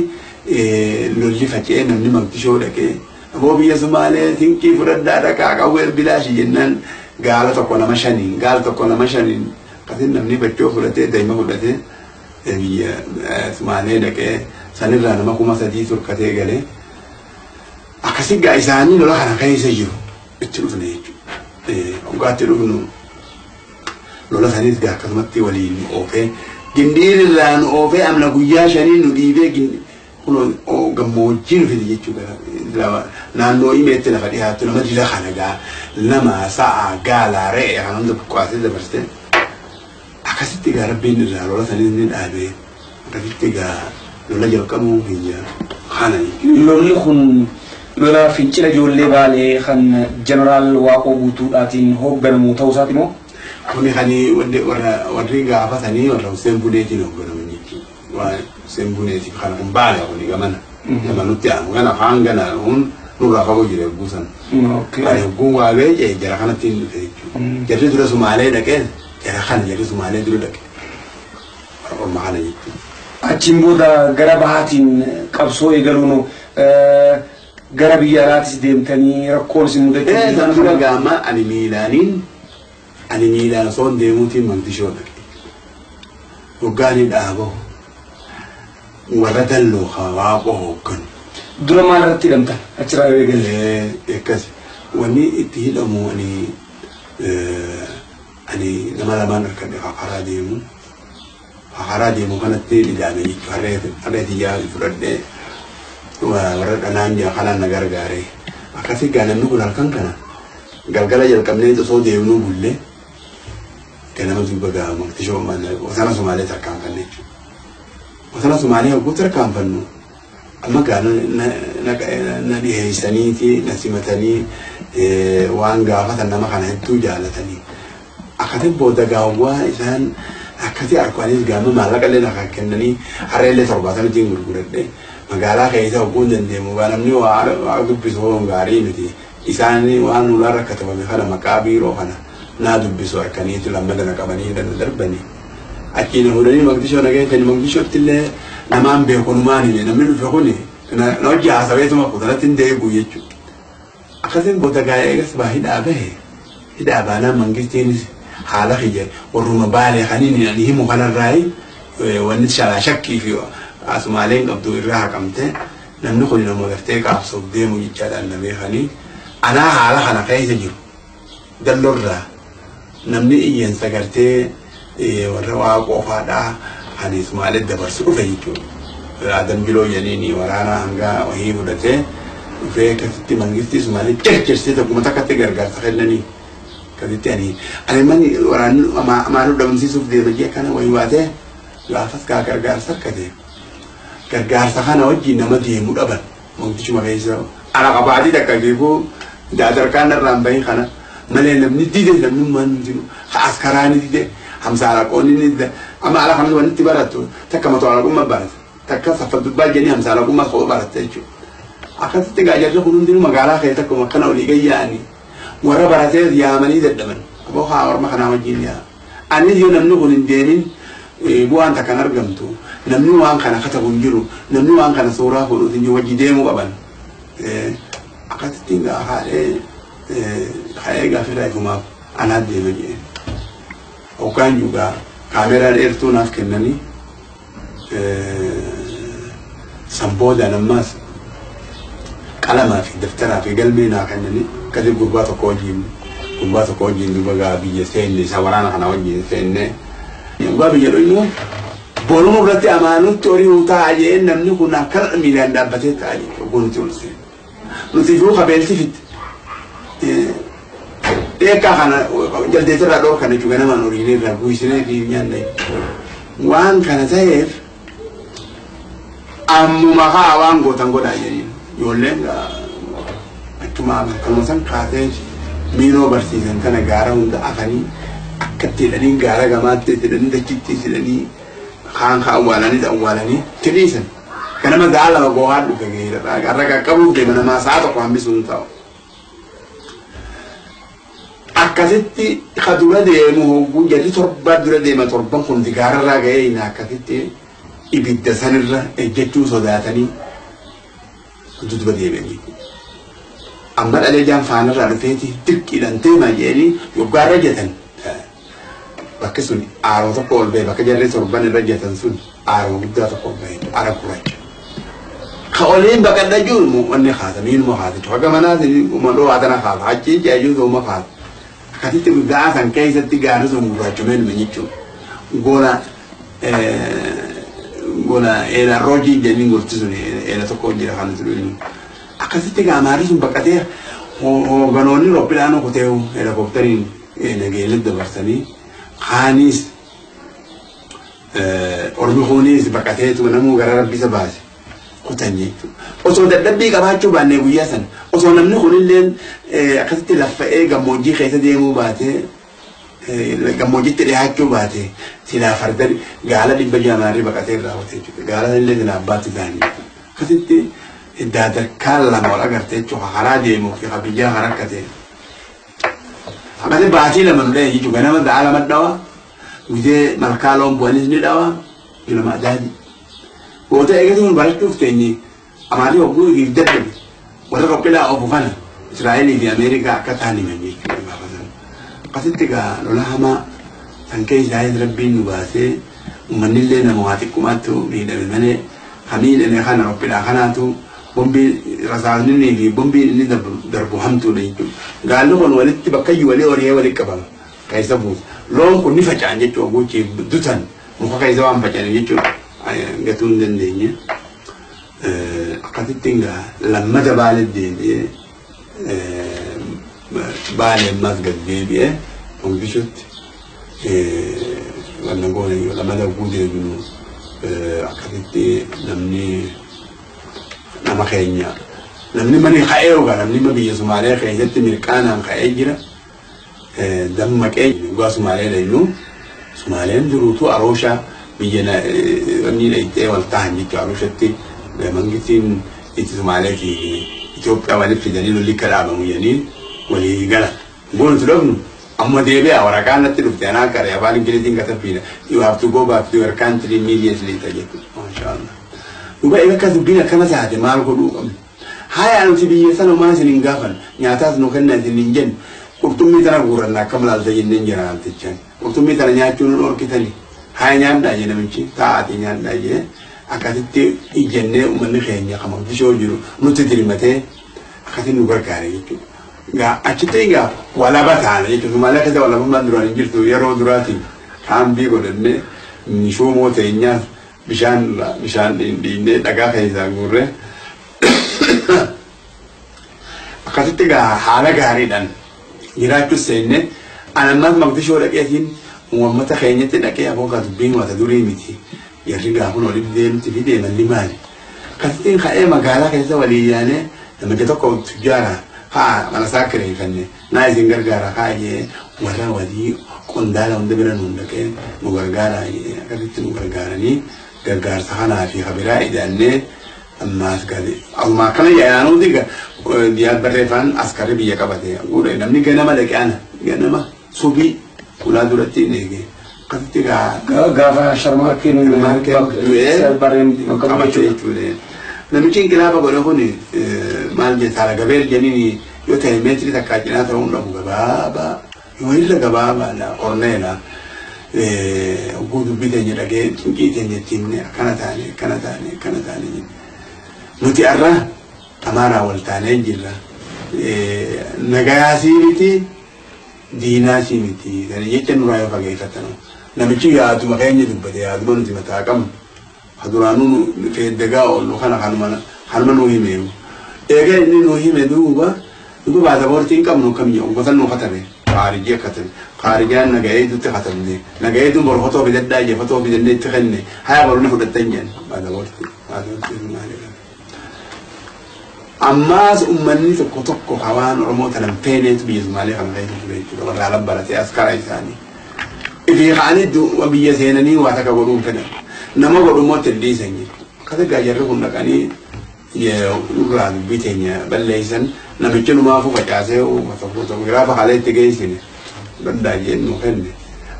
Speaker 2: lolli facee namni mangtishoo dhaqee aboo biyya sumaalee tinqii fudhadhaa dhaqaa qawwee bilaashi jennaan gaala tokko nama 5 akkasiin namni bachoo fudhatee daa'ima fudhatee biyya sumaalee dhaqee sanirraa nama 3,000 turkatee galee akkasii gaa isaanii lola kana keessa jiru itti dhufne jechuudha hoggaatti dhufnu lola sanis gaa akkasumatti waliin oofee gindiirraa nu oofee amna guyyaa 5 nu dhiibee kun gammoojjii nu fide jechuudha naannoo imeetti lafa dhiyaattu nama dila kana gaa nama sa'a gaalaa re'ee kan hunda buqqaasee dabarsee akkasitti gaa rabbiin irraa lola sanis ni dhaabee akkasitti gaa lola jalqabuu biyya kana
Speaker 3: lolli kun lola fincila ijoollee baalee kan jeneraal Waaqoo Guutuudhaatiin hoogganamu ta'uu isaati moo?
Speaker 2: Kuni kani warri gaafa sanii warra Hussein Buneetiin hoogganaman jechuudha. Waan Hussein Buneetiin kana kun baale kuni gamana. Gamanutti aanu gana afaan gana kun nurraa fagoo jira guusan. Ani hogguun waa beekee jara kanatti hin dhufe jechuudha. Jarri dura Sumaalee dhaqee jara kana jarri Sumaalee dura dhaqee. Orma kana jechuudha.
Speaker 3: achiin booda gara bahaatiin qabsoo eegaluun gara biyya alaatis deemtanii rakkoon isin mudachuu
Speaker 2: Namni gaama ani miilaan osoo hin deemuutiin Moqdishoo dhaqe. Hoggaanii dhaaboo warra dalloo waaqoo hoogganu.
Speaker 3: dura maal irratti hidhamtan achirraa eegalee?
Speaker 2: Akkas wanni itti hidhamu ani nama lamaan harkadhe karaa deemu kanatti hidhame jechuudha. Harreetii yaa'u fudhadhee warra dhanaan jira kanaan na gargaare. Akkasii namni kun halkan kana galgala jalqabnee osoo deemnuu bullee ganama duuba gaa Moqdishoo wasana Somaalee tarkaanfanne jechuudha. Wasana Somaalee hogguu tarkaanfannu amma gaa na dhiheessaniiti na simatanii waan gaafatan nama kana hedduu jaalatanii. Akkasii booda gaawwaa isaan akkasii arkwaanis gaama maallaqa illee nakaa kennanii harreellee 70 gurguradhe. Magaalaa keessa hogguun dandeemu namni waa dubbisu gaarii miti. Isaan waan nulaan rakkatame kana maqaa biiroo kana naa dubbisu harkaniitu lammata na qabanii darbanii. Achiin fuudhanii Moqdishoo nageessanii Moqdishootti illee namaan beekunumaan namni dhufe kuni na hojii haasaweetuma kutanatti hin deebi'u jechuudha. Akkasiin booda gaa'ee eegas baa hidhaa bahe. Hidhaa baanaan mangistiinis haala kiyya warruma baalee kaniin ani himu kanarraayi wanni shakkii fi Somaaleen qabdu irraa haqamte namni kun nama gartee qaabsoof deemu jechaadhaan na beekanii anaa haala kana keessa jiru dallorraa namni iyyeensa gartee warra waa qofaadhaa ani Somaalee dabarsu dhufe jechuudha. Aadan biloo janiini waraana hangaa wahii fudhatee dhufee akkasitti mangistii Somaalee circirsee tokkuma takkatti gargaarsa kennanii akkasitti ani manni waraanni amaanuu dhabamsiisuuf deema jee kana wahii baatee gaafas gaa gargaarsa akkatee. Gargaarsa kana wajjin nama deemu dhaban Moqdishoo keessa ana qabaatii takka beekuu daadarkaan irraan bahin kana malee namni dide namni man jiru askaraani dide hamsaalaqoonni dide amma ala kan wanti baratu takka mataalaqummaa barate takka saffatu baajanii hamsaalaqummaa koo barate jechuudha. Akkasitti gaajarri kun hundi magaalaa keessa akkuma akkana olii gayyaani warra baratee yaamanii dadhaban aboo haa warma kanaa wajjin yaa annis yoo namni kun hin deemin bu'aan takkan argamtu. Namni waan kana katabu hin jiru namni waan kana suuraa fuudhuutiin jiru wajji deemuu qaban. Akkasitti haadhee gaaffiidhaa ifumaaf anaa deema jee. Hoggaan juga kaameraa dheertuu naaf kennanii sanbooda nammaas qalamaa fi daftaraa fi galmee naa kennanii akkasii gurbaa tokko wajjin duuba gaa biyya seenne isa waraana kana wajjin seenne. Gurbaa biyya dhoyinuu Bolum berarti amanut tori uta aja namni kun akka miilaan dhaabbatee ta'anii gonti ulse. Nuti jiru qabeelti fit. Eeka kana jaldeetti irraa dhoo kana juga nama nuriin irraa guusinee fi nyaanne. Waan kana ta'eef ammuma haa waan gootan godhaa jedhin. Ijoolleen akkuma san kaatee miinoo barsiisan kana gaara hunda afanii akka jedhanii gaara gamaatti jedhanii dachitti jedhanii kaan awwaalanii tiriisan kanama gaala gogaa dhufe geera garra qabuuf deema nama saa tokko hambisuun ta'u. Akkasitti kadura deemu hogguu jalli torba dura deema torban kun gaararraa ga'ee ina akkasitti ibidda sanirra ejjechuu sodaatanii duduba deemanii. Amma dhalee jaan faanarraa dhufeeti dirqiidhaan deema jedhanii yoggaarra jetan. Bakka sun aaroo tokko ol ba'e bakka jarree torban irra jetan sun aaroo guddaa tokko ol ba'e aara gurraacha. Ka oliin baqadha jiru wanni haasa miinuma haasa haga manaatiin uummadoo haatana haasa achi jaajuu sooma haasa. Akkasitti guddaa san keessatti gaarri sun gurraachumeen jechuudha. Gola eela roojii jenniin gorti sun eela tokko jira kan sun. Akkasitti gaamaarri sun baqatee hooganoonni rooppiidhaan kutee helikooppitariin nageellee dabarsanii. Khanis ormuhunis baqateetu namuu gara rabbisa baase kutanii osoo dadhabbii qabaachuu baannee guyyaa sana osoo namni kunilleen akkasitti laffa'ee gammoojjii keessa deemuu baatee gammoojjitti dhiyaachuu baate silaa farda gaala 600 baqatee irraa hotee jechuudha. Gaala illee silaa abbaatti isaanii akkasitti daadarkaan lama wal agartee jechuudha karaa deemuu fi biyyaa karaa akkatee. Akkasii baatii lama nudhee jechuudha nama da'a lama dhawa gudee malkaa loon bu'anis ni dhawa ilma adaadii Goota eegatuun barachuuf teenye amaanii ogguu dadhabe warra qophilaa ofu kana Israa'elii fi Ameerikaa akka ta'an himan jechuudha gaafatan. Akkasitti egaa lola hamaa kan keessaayis rabbiin nu baasee uummanni illee nama waa xiqqummaatti miidhame malee hamiidhame kana qophilaa kanaatu bombii rasaasni fi bombii inni darbu hamtuudha jechuudha. Gaalli kun walitti bakka iyyuu walii horee walitti qabama keessa buusa. Loon kun ni faca'an jechuudha gochii dutan muka keessa waan faca'an jechuudha gatuu hin dandeenye. Akkasitti egaa lammata Baalee deebi'ee Baalee ammas gad deebi'ee Mogadishuutti wannan goone lammata guutee jiru akkasitti nama keenya namni mani ka'ee ogaa namni ma biyya Sumaalee keessatti mirqaanaan ka'ee jira dammaqee dhugaa Sumaalee daynu Sumaaleen jiruutu Arooshaa biyya namni dhayitee wal ta'an jechuudha Arooshatti mangistiin itti Sumaalee fi Itoophiyaa walitti fidanii lolli akka dhaabamu jedhanii walii gala goontu dhufnu amma deebi'aa waraqaan natti dhufte anaa qaree afaan Ingiliziin katabbiidha you have to go back to your country immediately jechuudha maashaallah. Duba ega ka dubbiin akkana taate maal godhuu qabna. Haa nuti biyya sana maa isin hin gaafan nyaataas nu kenna isin hin jennu qurxummii tana guurranna akka malaalta jenneen jira namtichaan qurxummii tana nyaachuun nu dhorkitanii haa nyaadhaa jee namichi taa'aati nyaadhaa jee akkasitti ijjennee uummanni keenya kan Mogadishoo jiru nutti dirimatee akkasitti nu gargaare jechuudha. Gaa achitti egaa walaba taane jechuudha Sumaalee keessa walabummaan duraan hin jirtu yeroo duraatiin kaambii godhannee mishuumoo teenyaaf bishaan dhiinnee dhagaa keessaa guurree akkasitti egaa haala gaariidhaan jiraachuu seenne anammas Mogadishoo dhaqeetiin uummata keenyatti dhaqee abookaa dubbiin wata durii miti jarri gaafun walitti deemti fi deemalli maali akkasittiin ka'ee magaalaa keessa walii yaanee namicha tokko tujjaara haa mana isaa kireeffanne naa isin gargaara kaayee warra walii qondaala hunda bira nuun dhaqee nu gargaara akkasitti nu gargaaranii gargaarsa kanaa fi kabiraa ijaannee ammaas gadi akkuma akkana yaanuu diga diyaal barreeffaan askarri biyya qabate guudha namni ganama dhaqee ana ganama subii ulaa duratti hin eege akkasitti
Speaker 3: gaafa sharmaarkiin barreem
Speaker 2: qabachuu jechuudha. Namichi inqilaaba godhe kun maal jechaadha gabeel jennii yoo ta'e meetirii takkaa cinaa ta'uun dhabu gabaabaa yoo irra gabaabaadha qorneedha. Oguu dubbii teenya dhagee xinqii teenya ittiin akkana taane nuti har'a amaaraa wal taanee jirra. Nagayaa siimiti diinaa siimiti kana jecha nuraa yoo fageeffatan namichi yaaduma keenya dubbate yaaduma nuti mataa qabnu haduraanuu feddagaa oolu kana kanuma nuu himeewu. Egaa inni nuu hime duuba baasaboortiin qabnu kamiyyuu uffatan nuu katabe khaarijii akkatame khaarijaan nagahee dutti katabne nagahee duun bor fotoo bidaddaa jee fotoo bidannee itti kenne haa barumni fudhattan jeen baasaboortii maalidha. Ammaas uummanni tokko tokko hawaan Oromoo tanan feeneetu biyya Sumaalee kan ta'e jechuudha warra ala baratee askara isaanii. Ifi kaanii biyya seenanii waa takka godhuun fedhan nama godhummooti illiisan jechuudha. Akkasii gaayarri kun dhaqanii irraa dubbii teenya balleessan namichi numaafuu facaasee tokko giraafa haala itti geessine danda'a jennu kenne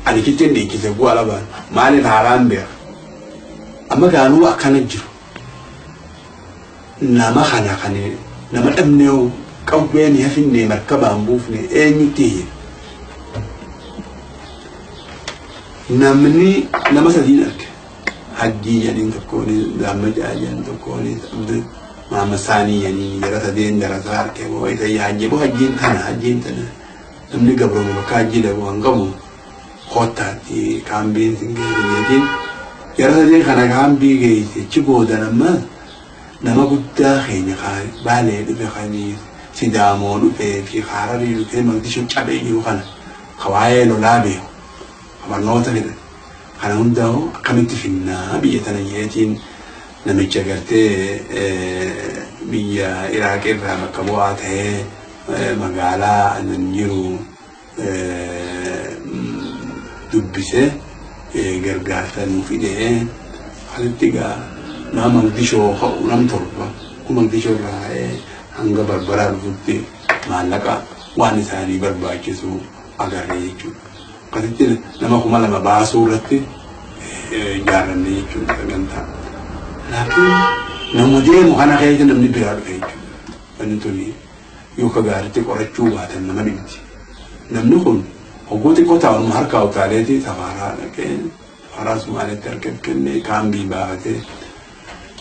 Speaker 2: ani kittiin dhiichise bu'aa labaan maaliif haalaan beeka. Amma gaanuu akkana jiru. Nama kana nama dhabnee qawween hafinne markabaan buufne eenyutti namni nama sadiin arge hajjii jedhin tokkoon gammachaa jedhan tokkoon maama saanii jedhin jara sadeen darasaa arge boo isa hajjii boo hajjiin tana namni gabroomu bakka hajjii dhabu hangamu koottaatti kaambiin singeetiin jara sadeen kana kaambii geesse chi booda nama guddaa keenya Baalee dhufe kanii Sidaamoo dhufee fi Hararii dhufee Mogadishoo cabee jiru kana kawaayee lolaa beeku barnoota fedhan kana hundaa'u akkamitti finnaa biyya tana jeetiin namicha gartee biyya Iraaq irraa bakka bu'aa ta'ee magaalaa nan jiru dubbisee gargaarsa nu fidee halitti gaa nama Mogadishoo ha'u nam torba Mogadishoo irraa hanga Barbaraa dhufutti maallaqa waan isaanii barbaachisu agarree jechuudha. Akkasitti nama 2,000 baasuu irratti ijaarranne jechuudha sagantaa. laakiin nama deemu kana keessa namni biraa dhufe jechuudha. Wanni tuni yoo ka gaariitti qorachuu baatan nama dhimti. Namni kun hogguu xiqqoo taa'uun harka utaaleetii safaaraa dhaqee safaaraa Sumaaleetti harka kennee kaambii baafatee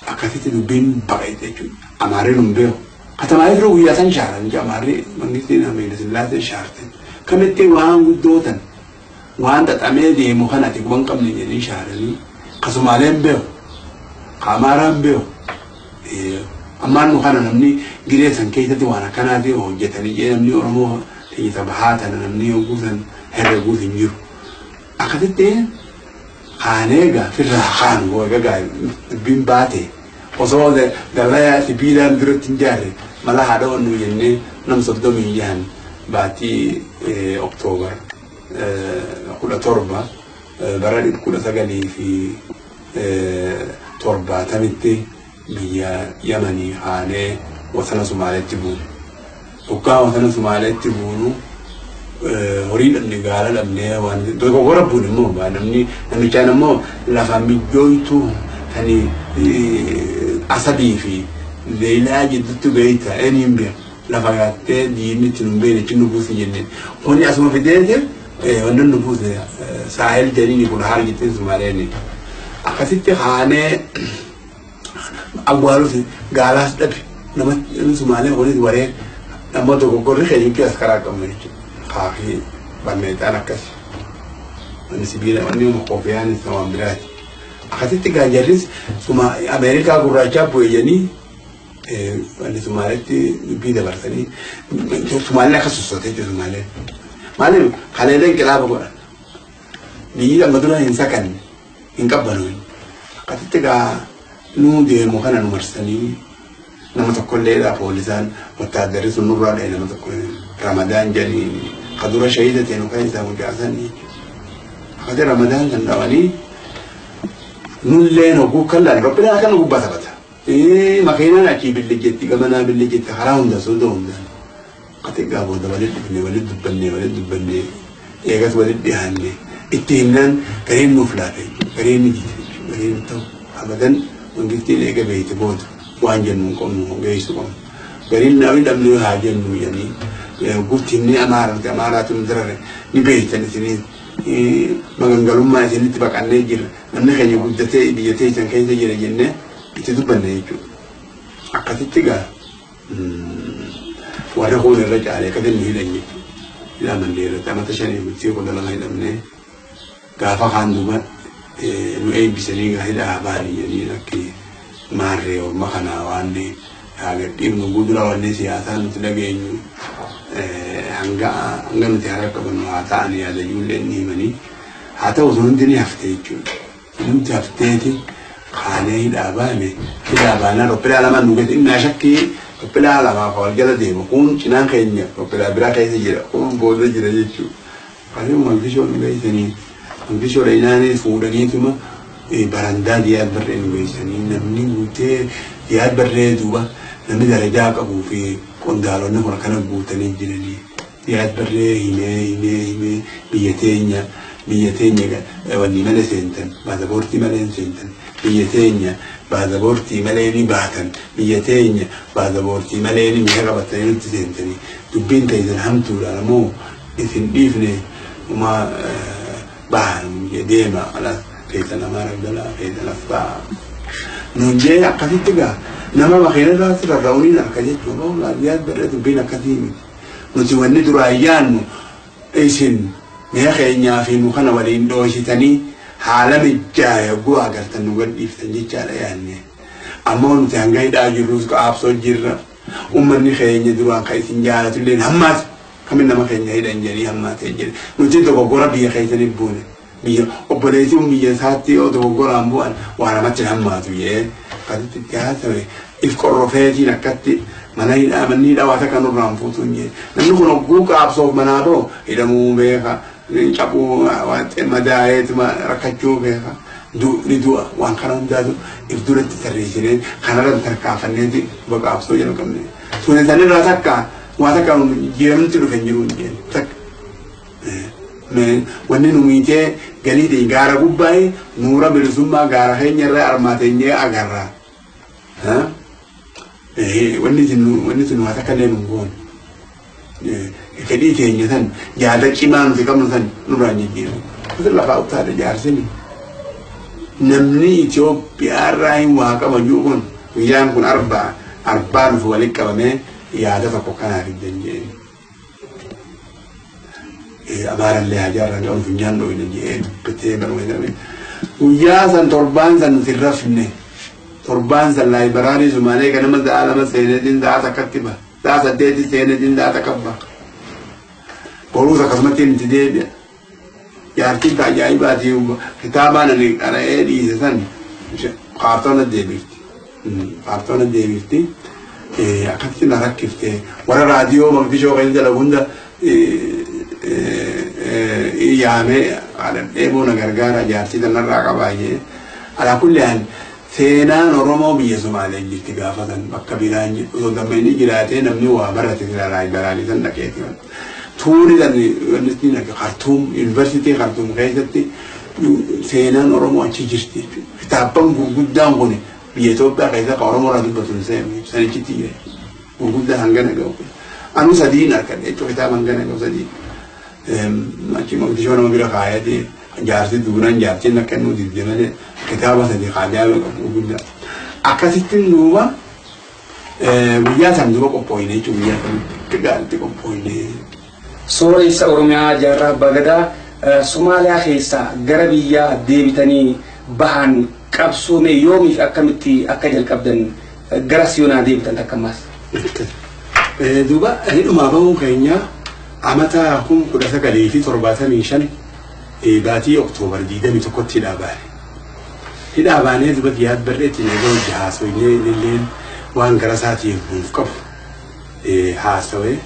Speaker 2: akkasitti dubbiin baqeete jechuudha. Amaareen hin beeku. Katamaayee dura guyyaa san shaaran amaarri mangistiin Haayile Sillaasee shaarte. Kamitti waan guddootan waan xaxamee deemu kana ati guban qabne jedhanii shaaranii ka Sumaaleen beeku ka Amaaraan beeku. Ammaan nu kana namni giree san keessatti waan akkanaati hojjetanii namni Oromoo tajaajila bahaa tana namni guutan herreguus hin jiru. Akkasitti haaneega firraa haan googaa dubbiin baate osoo dallaa sibiilaan duratti hin jaarre mala haadha wannu jennee nam 36 baatii Oktoobar 17 bara 1970 biyya Yamanii haanee wasana Sumaaleetti buune. Bukkaa wasana Sumaaleetti buunu horii dhabne gaala dhabnee waan dogoggora buune immoo namichaan immoo lafa mijjooytu tani asabii fi leelaa jidduutti beeyta eniin beeku lafa gaattee diinni itti nu beene itti nu buuse jenneen wanni asuma fideetiin wanni nu buuse saahel jedhanii kun haala jettee Sumaaleen akkasitti haanee awwaaluuti gaalaas dhabe nama Sumaaleen walitti waree nama dogoggorri keenya as karaa qabna jechuudha. Kaafii balleetaan akkasi wanni sibiila wanni koofiyaan isa waan biraati. Akkasitti gaajarris Ameerikaa gurraachaa bu'eeyanii wanni Sumaaleetti dubbii dabarsanii Sumaaleen akka sossotee jiru Sumaaleen. Maaliif haleeleen qilaaba godhan biyyi amma dura hin sakanne hin qabbanoon akkasitti gaa nuu deemu kana nu marsanii nama tokkolleedha poolisaan wattaaddarri sun nurraa dha'e nama tokko Ramadaan jedhanii kadura shahida ta'e nu kan isaa mucaasanii akkasii Ramadaan kan dhawanii nulleen hogguu kallaan robbinaa kan gubbaa taphata. Makiinaan achii billijetti gamanaa billijetti karaa hunda soodoo hundaan. Qaxiqqaa booda walitti dubbanne eegas walitti dhiyaanne itti himnaan gareen nuuf laafe gareen ni jite gareen ta'u abadan mangiftiin eega beeyte booda waan jennu qomnu geessu qomnu. Gareen naawwi dhabnee haa jennu jedhanii guutimni amaaraatu nu dirare ni beeytan isinii magangalummaa isinitti baqannee jirra. Namni keenya guddatee biyyatee isan keessa jira jennee itti dubbanne jechuudha. Akkasitti gaa warra kun irra caalee akka inni hidhanye ilaaman dheerate amata 5 bultii 12 hidhamnee gaafa kaan duuba nu eebbisanii gaa hidhaa baarii jedhanii akki maarree orma kanaa waan dhiibnu gudura wanni siyaasaa nuti dhageenyu hanga nuti harka qabannu haa ta'an yaada ijoollee inni himanii haa ta'u hundi ni hafte jechuudha. Nuti hafteeti kaanee hidhaa baane hidhaa baanaa roppilaa lama nu gadi innaa shakkii roppilaa lamaaf wal jala deemu kun cinaan keenya roppilaa biraa keessa jira kun booda jira jechuudha. Kaanii malfishoo nu geessanii malfishoo dhayinaanii fuudhaniituma barandaa diyaad barree nu geessanii namni guutee diyaad barree duuba namni darajaa qabuu fi qondaalonni kun akkana guutanii jiranii diyaad barree himee biyya teenya wanni malee seentan baasaboortii malee seentan biyya teenya baasaboortii malee ni baatan biyya teenya baasaboortii malee ni mi'a qabatanii nutti seentanii dubbiin ta'isan hamtuudhaan ammoo isin dhiifne uma bahan deema alas keessan amaara galaa keessan asxaa nuun jee akkasitti gaa nama makiina irraatti rarra'uuniin akka jechuun diyaad barree dubbiin akkasii miti nuti wanni duraa ayyaannu isin mi'a keenyaa fi nu kana waliin dhoositanii haala mijjaa'e oguu agartan nu gadhiiftan jechaadha yaanne ammoo nuti hanga hidhaa jirrus qaabsoo jirra ummanni keenya duraan kan isin jaalatulleen hammaas kamin nama keenya hidhan jedhanii hammaatee jedhe nuti dogoggora biyya keessaniif buune biyya obboleessuun biyya isaatti dogoggoraan bu'an waan namatti hammaatu jee akkasitti itti haasawee if qorrofeetiin akkatti mana hidhaa manni hidhaa waata kan nurraan fuutuun jee namni kun oguu qaabsoof manaa ba'u hidhamuu beeka cabuu waan madaa'eetuma rakkachuu beeka ni du'a waan kana hundaatu if duratti tarreessinee kanarra tarkaanfanneeti baqaabsoo jedhu qabne tun isaanirraa takka waan takka jiramti dhufe jiruun jeen takka wanni nu miitee galii gaara gubbaa'ee nuura bilisummaa gaara keenyarraa armaateenyee agarra ها وني ما تكلم نقول كدي تيجي ثن جادا كمان في كم ثن نوراني جيل مثل لا فاوت هذا جارسني نمني إثيوبيا راين وهاكا مجوكون ويان كون أربعة فوالك كمان يادا فكوكنا رجال أمار اللي هجار اليوم في جنة وينجي بتيبر وينامي ويا سن تربان سن ترفني تربان سن لايبراري زمانه كنا مزد عالم سيندين ذات كتبه ذات ديتي سيندين ذات كبه بروزا كسمتين تديبيا يارتي تاجايباتي كتابانا أنا إيدي سن قارتونا ديبيتي قارتونا ديبيتي أكتنا ركبتي ورا راديو ما في شو عند لوندا يامي على إيبونا غرغارا جارتي تنرى قباية على كل حال سينان ورمو بيسوم على الاتقافة بكبيراني ودمني جلاتين نمني وامرة تلاراي برالي تنكيتي توني ذني ونسينا خرطوم يونيفرسيتي خرطوم غيرتي سينان ورمو أشجرتي كتابم قدام غني بيتوبا غيرت قرمو رادو بتنسيم سنجتي وقدام هنجنا جو أنا سدين أكن إيش كتاب هنجنا جو سدين ما كي ما بديش أنا ما بيرا خايتي جارتي دوران جارتي نكن نودي جمالي كتابة سدي خاجة وقدام أكاسيتين نوما ويا سندوق كوبويني ويا كجالتي كوبويني
Speaker 3: سوري سأورميا جرا بغدا سوماليا خيسا غربيا ديبتني بهان كابسومي يومي أكمتي أكجل كابدن غراسيونا ديبتن تكماس
Speaker 2: دوبا هيدو ما بمو كينيا عمتا كم كده سكالي في ترباتا ميشان باتي أكتوبر ديدا متوقتي الأباني الأباني دوبا دياد بريتي نيجو جهاز ويني للين وان غراساتي مفكف حاسوي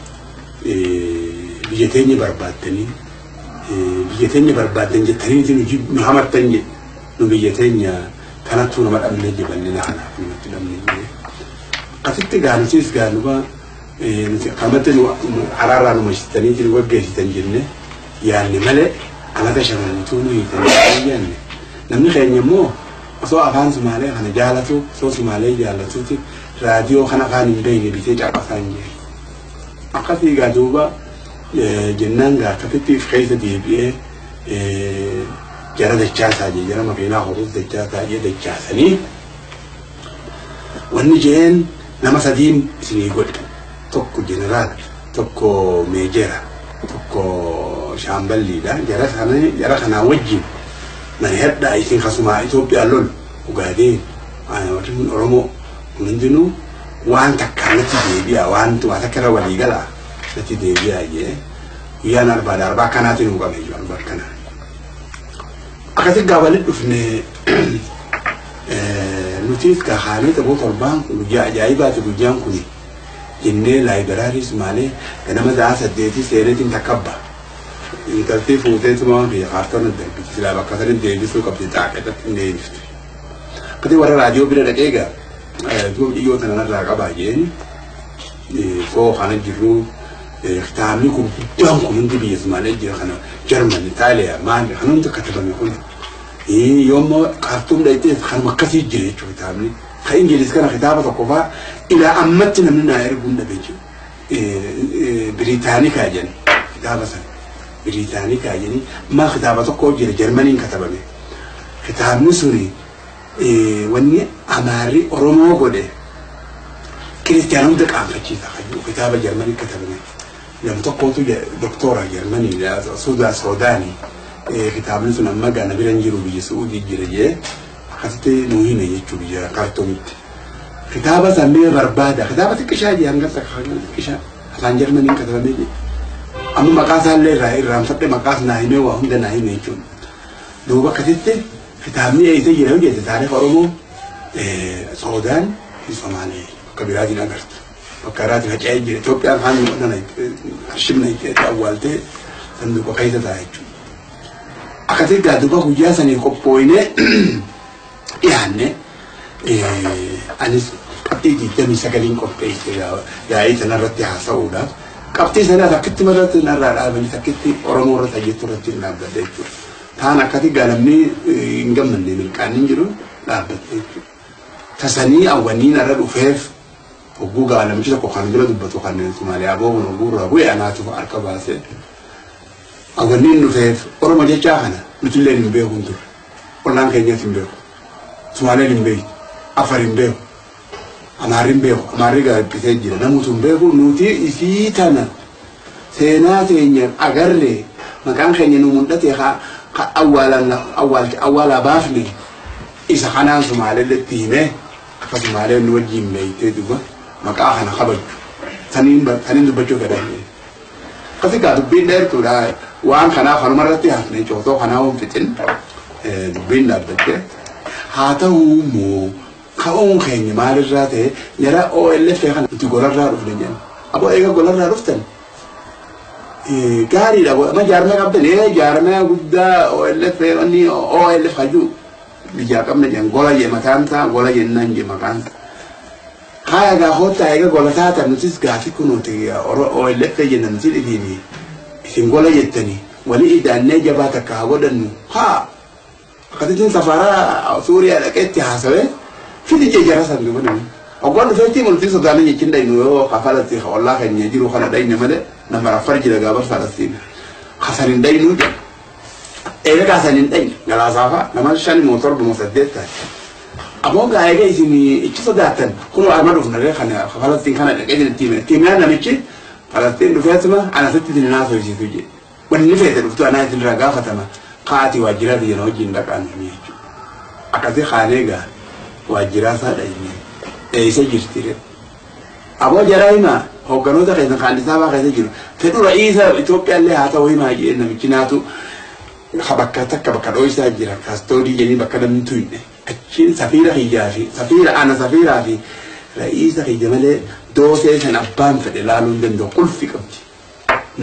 Speaker 2: بيجتيني بربادتني بيجتيني بربادتني جتني نجيب محمد تنجي نبيجتيني كانت تونا مرة من الجبل لنا أنا قصدت قالوا تيس قالوا با قامتني حرارة نمشتني تلي وجهي تنجنة يعني ملء أنا تشمل توني تنجنة نمني خير يمو أصو أفان سمالي خنا جالتو صو سمالي جالتو تي راديو خنا خاني بيني بيتجا قصاني أقصي قالوا با جنان قا كفتي في خيسة دي بيه جرى دجاسة جرى ما فينا خروج دجاسة دجاسني والنجين نما سدين سني قلت توكو جنرال توكو ميجرا توكو شامبلي ده جرى خنا وجه من هدا يسين خصما إثيوبيا لول وقاعدين أنا وتمن أرمو ونندنو وان تكالتي ديبيا وان تواتكرا وليجلا نتي ديبيا يه ويانا أربعة كانات نوقف يجوا أربعة كانات أكثر قابلت في نوتيس كخانة تبغى تربان وجاء جايبات وجان كوني جنة لايبراري سمالي كنا مزاج سديتي سيرتي تكبر إنترتي فوتين سمان في خاطر ندرب تسلا بكثر ندرب سو كبدي تاكد ندرب كده ورا راديو بيرد كيجا دوم يجوا تنا نراقب باجين فوق خانة جرو اختاميكم جامكم من دبي سمالي جرا خانة جرمن إيطاليا ما خانون تكتبوا ميكون يوم كارتوم دايتي خان مكسي جري شو تعملي خاين جلس كنا خطابة تقوفا إلى أمتنا من ناير بونا بيجو بريطاني كاجن خطابة سن بريطاني كاجني ما خطابة تقوف جري جرمانين كتبامي خطاب نسوني وني أماري أرومو قده كريستيانو دك أمريكي تخيل خطابة جرماني كتبامي يوم تقوتو دكتورة جرماني سوداني كتاب نسونا مجا نبيل نجيرو بيجي سعودي جيرجيه خاصتي نوهينا يجوا بيجي كارتوميت كتابة سمية بربادة كتابة كشاجي أنا قصدك كشا عشان جرماني كتابة أما مقاس اللي راي رام سبت مقاس ناهينه وهم ده ناهينه يجون دوبا كتبت كتابني أيضا يجي نوجي تعرف أرومو سودان في صومالي كبيرات نقرت فكرات هجاي جري توبيا عن أنا شبنا أولته صندوق قيد تاعيجو أكثر قادوا بقى جالسين يكبوينه يعني أنا قبتي جمي سكالين كبتي يا أيت نرتي حسودا قبتي سنة ذكرت مرة نرى رابني ذكرت أرمو رت أجت رت نابدأ يجوا ثانا كذي قالني إنجمني من كان يجرو نابدأ يجوا tasanii awwaniin irra dhufeef ogguu namichi tokko kan dura dubbatu kan Somaaliyaa boo'uun ogguu irraa bu'e anaatu harka baasee awwaniin dhufeef Oromoo jechaa kana nuti illee hin beeku hin turre ollaan keenyas hin beeku Somaaliyaan hin beeku Afar hin beeku Amaarri hin beeku Amaarri gaabbisee jira namuutu hin beeku nuti isii tana seenaa teenya agarree maqaan keenya nu mul'ate awwaalaa baafne isa kanaan Somaaliyaatti himee akka Somaaliyaan nu wajjin beeytee duba maqaa kana kabaju saniin dubbachuu fedhanii akkasigaa dubbiin dheertuudha waan kanaaf kanuma irratti hafne cootoo kanaa hin fixin dubbiin dhaabbatte haa ta'uu immoo ka'uun keenya maalirraa ta'e jara OLF kana nuti golarraa dhufne jenna aboo eega golarraa dhuftan gaariidha ma jaarmee qabdan jaarmee guddaa OLF hajuu biyyaa qabna jenna gola jee mataan isaa gola jennaan jee maqaan haya gaa hoota eega gola taatan nutis gaafi kunuuti OLF jenna nuti dhibiini isin gola jettanii walii idaannee jabaa takka haa godhannu haa akkasitiin safaraa Suuriyaa dhaqeetti haasawee fidi jee jara san dubanani oggoon dhufeetti mul'isuu sodaanii jechin dhaynu yoo kafalatti ollaa keenya jiru kana dhayne malee nama afar jira gaabar Falastiin kasanin dhaynu jedha eega kasanin dhayne galaasaafaa nama 5 mootor bu 8 aboo gaa eega isin ichi sodaatan kunoo arma dhufnaree kana Falastiin kana dhaqee tiimiyaan namichi Falastiin dhufeetuma anasitti dinnaasoo isiitu jedhe wanni feete dhuftu anaa isin irraa gaafatama kaati waajjiraa biyya wajjin dhaqaan jechuudha akkasii kaanee gaa waajjiraa isaa dhayne isa jirtire aboo jaraa himaa hogganoota keessa kaandisaa baa keessa jiru fedhu ra'iisa Itoophiyaa illee haa ta'u himaa jedhee namichi naatu bakka takka bakka dhooyisaa jira kaastoodii jedhanii bakka namni tuyne achiin safiira hiyyaa fi safiiraa fi ra'iisa hiyya malee doosee san abbaan fedhe laaluu hin danda'u qulfi qabdi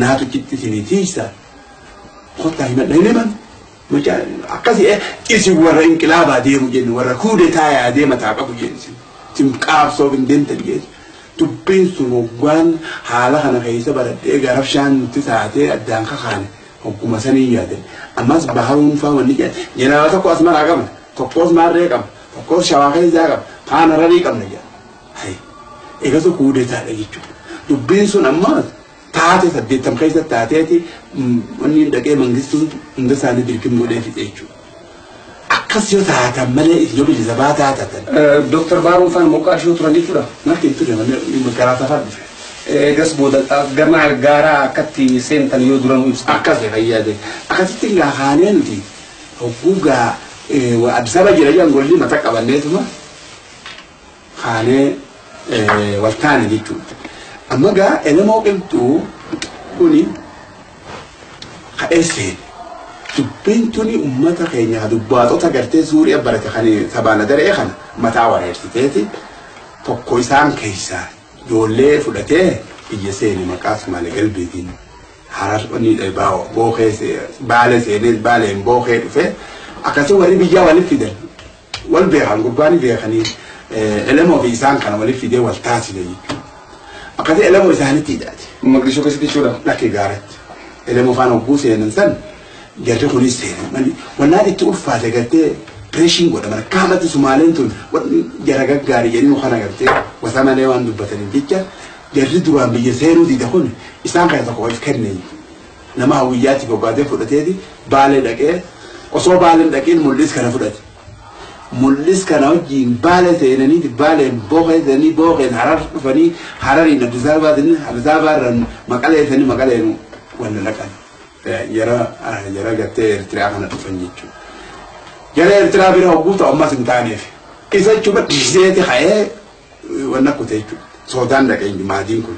Speaker 2: naatu chitti isinii tiisaa kottaa himadha hin himan akkasii isin warra inqilaabaa deemu jennu warra kuudetaayaa deema taa qabu jennu sim qaabsoof hin deemtan jennu dubbiin sun hoggaan haala kana keessa baradhee garabshaan nutti taatee addaan kakaane hogguma sanii yaadan ammas baharuun faa wanni jedhan jeneraala tokko as maraa qabna tokkos maarree qabna tokkos shawaa keessaa qabna faana rarii qabna jedhan eegatu kuudetaadha jechuudha dubbiin sun ammas taate 80 keessa taateeti wanni dhaqee mangistuun hunda isaanii dirqim godhee fixe jechuudha akkas yoo taatan malee yoo bilisa baa taatatan
Speaker 3: Dr. Baruun faan moqaashoo turan jechuudha
Speaker 2: natti ture malee garaa safar dhufe
Speaker 3: eegas booda gama gaaraa akkatti seentan yoo duran ibsa
Speaker 2: akkas fayyade akkasitti gaafaanee nuti hogguugaa Addis Ababa jira jedhan golli mata qabanneetuma kaanee waltaane jechuudha amma gaa elemoo qilxuu kuni ka'eesseen dubbiin tuni ummata keenya dubbaatota gartee Suuriyaa barate kan sabaana daree kana mataa wareersiteeti tokko isaan keessaa ijoollee fudhatee biyya seeni maqaa Somaalee galbeetiin harar onni booqee baale seenee baaleen booqee dhufe akkasii warri biyyaa walitti fidan wal beekan gurbaanii beekanii elemoo fi isaan kana walitti fidee wal taasise jechuudha akkasii elemoo isaanitti hidhaati
Speaker 3: Mogadishoo keessatti jechuudha
Speaker 2: lakkee gaaratti elemoo faana hogguu seenan san jarri kunis seenan wannaan itti ulfaate gartee pireeshiin godhaman kaamatti Sumaaleen tun jara gaggaarii jedhanii kana gartee wasa malee waan dubbataniif jecha jarri duraan biyya seenuu dida kun isaan kana tokko waliif kenne nama hawwiyyaatti bobbaatee fudhateeti baalee dhaqee osoo baaleen dhaqeen mul'is kana fudhate mul'is kana wajjiin baalee seenaniiti baaleen booqeessanii booqeen harar dhufanii harariin Addis Ababaarraan maqaleessanii maqaleen wanna dhaqan jara gartee Eertiraa kana dhufan jechuudha. Jara Eertiraa bira hogguu ta'u ammas hin taaneef isa jechuudha dhiiseeti ka'ee wanna kute jechuudha. Soodaan dhaqee maadiin kun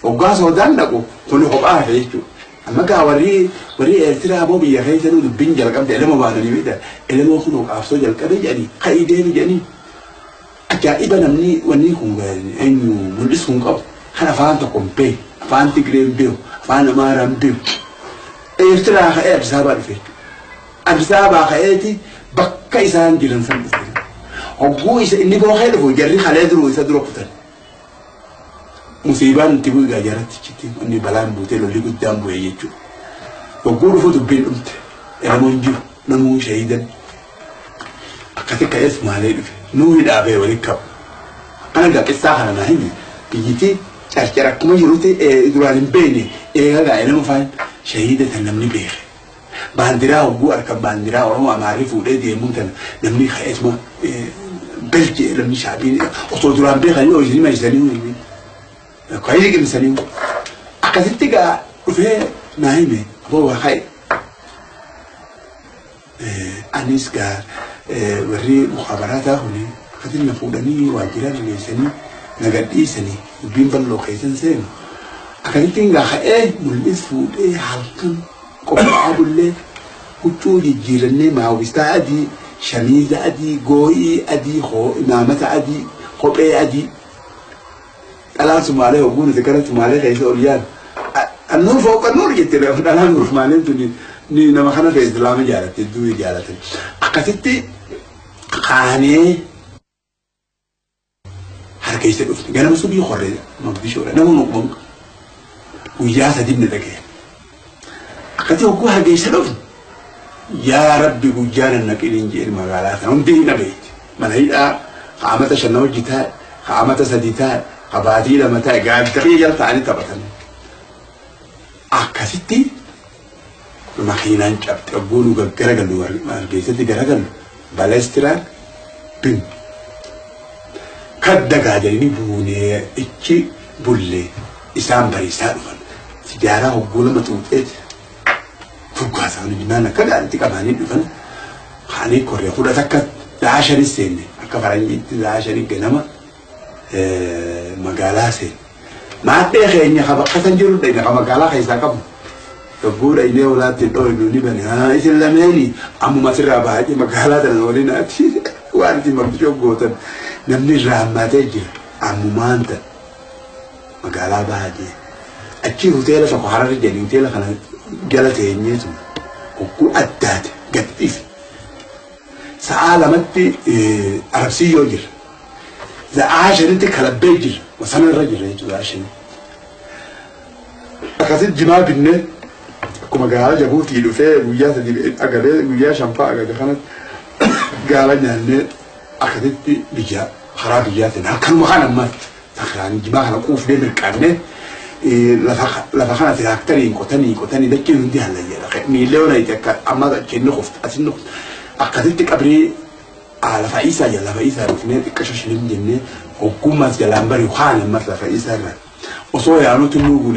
Speaker 2: hoggaa soodaan dhaqu kun hophaa hafe jechuudha. Amma gaa warri Eertiraa moo biyya keessa nu dubbiin jalqabde elemoo baananii midha elemoo kun qaabsoo jalqabe jedhanii ka'ii deemi jedhanii ajaa'iba namni wanni kun eenyu mul'is kun qabu kan afaan tokko hin beeku afaan Tigree hin beeku afaan Amaaraa hin beeku Eertiraa ka'ee Addis Ababaa dhufe Addis Ababaa ka'eeti bakka isaan jiran san dhufe hogguu isa inni booqee dhufu jarri kalee duruu isa dura kutan musiibaan itti bu'e gaajaratti citti inni balaan buutee lolli guddaan bu'e jechuudha. Hogguu dhufu dubbiin dhumte elemoon jiru namuun shahiidan أكتك اسمه عليه نوي الأبي ولكب أنا قلت الساحة أنا هني بيجي أشترك ما يروتي دوران بيني هذا أنا مفاهيم شهيدة نمني بيخ باندرا وبو أركب باندرا وهو معرف ولادي ممكن نمني خ اسمه بلجي لمني شعبي أصل دوران بيخ أنا أجري ما يسلموني كويس كده مسلمون أكتك جا وفيه نايمة هو خير أنيس كا وري مخابراته هني خدنا فوداني واجران ليسني نقدي سني بيمبل لوكيشن سين أكيد تيجا خير ملبس فود حالكم كم أقوله كتوري جيراني ما هو استعدي شميل أدي جوي أدي خو إمامة أدي خبئ أدي ألا سمعله وقول ذكرت سمعله كيس أوليان النور فوق النور جتله أنا نور مالين توني ni nama khana de islam jarate duwi jarate akatitti khane har kayse duf gana musu bi khore no bi shora namu no bon wiya sadibne dake akati ko ha kayse duf ya rabbi gujana nakilin jir magala tan di nabi malhida qamata shanawjita qamata sadita qabati lamata gaad taqiyal ta'ani tabatan akatitti ماكينة جابت أقولوا كرجل وارجيسة كرجل بالسترا بين كذا قاعدين بوني إتشي بولي إسام بريسان سجارة أقوله ما توقيت فوق هذا الجمانة كذا أنت كمان يدفن خاني كوريا كودا تكت 10 سنة كفرني 10 جنما مقالة سن ما تيجي إني خبر كسنجرو ده كمقالة خيساكم تقول إني ولا تدور إني بني ها إيش اللي ماني أمو ما ترى بعدي مقالات الأولين أتي وأنتي ما بتشوف قوتن نمني رحمة تيجي أمو ما أنت مقالة بعدي أتي هوتيلا شو حرارة جاني هوتيلا خنا جلت هنيتو وكو أدات قتيف سألمتي عربسي يوجر إذا عاشر أنت كلب بيجر وسنة الرجل يجوا عشان أكثر جماعة بالنت كما قال جابوتي لفه ويا تدي أقدر ويا شامبا أقدر خانت قال جنة أخذت بيجا خراب بيجاتنا كل مخانا ما تخراني جماعة نقوف بين الكارنة لفخنا في أكترين كتاني ده كل من ده هلا يلا ميلونا يتك أما كأنه خفت أسنو أخذت كبري على فايسة يلا فايسة رفنة كشاش لين جنة حكومة جلامبري وخان مثلا فايسة لا وصويا أنا تلوجو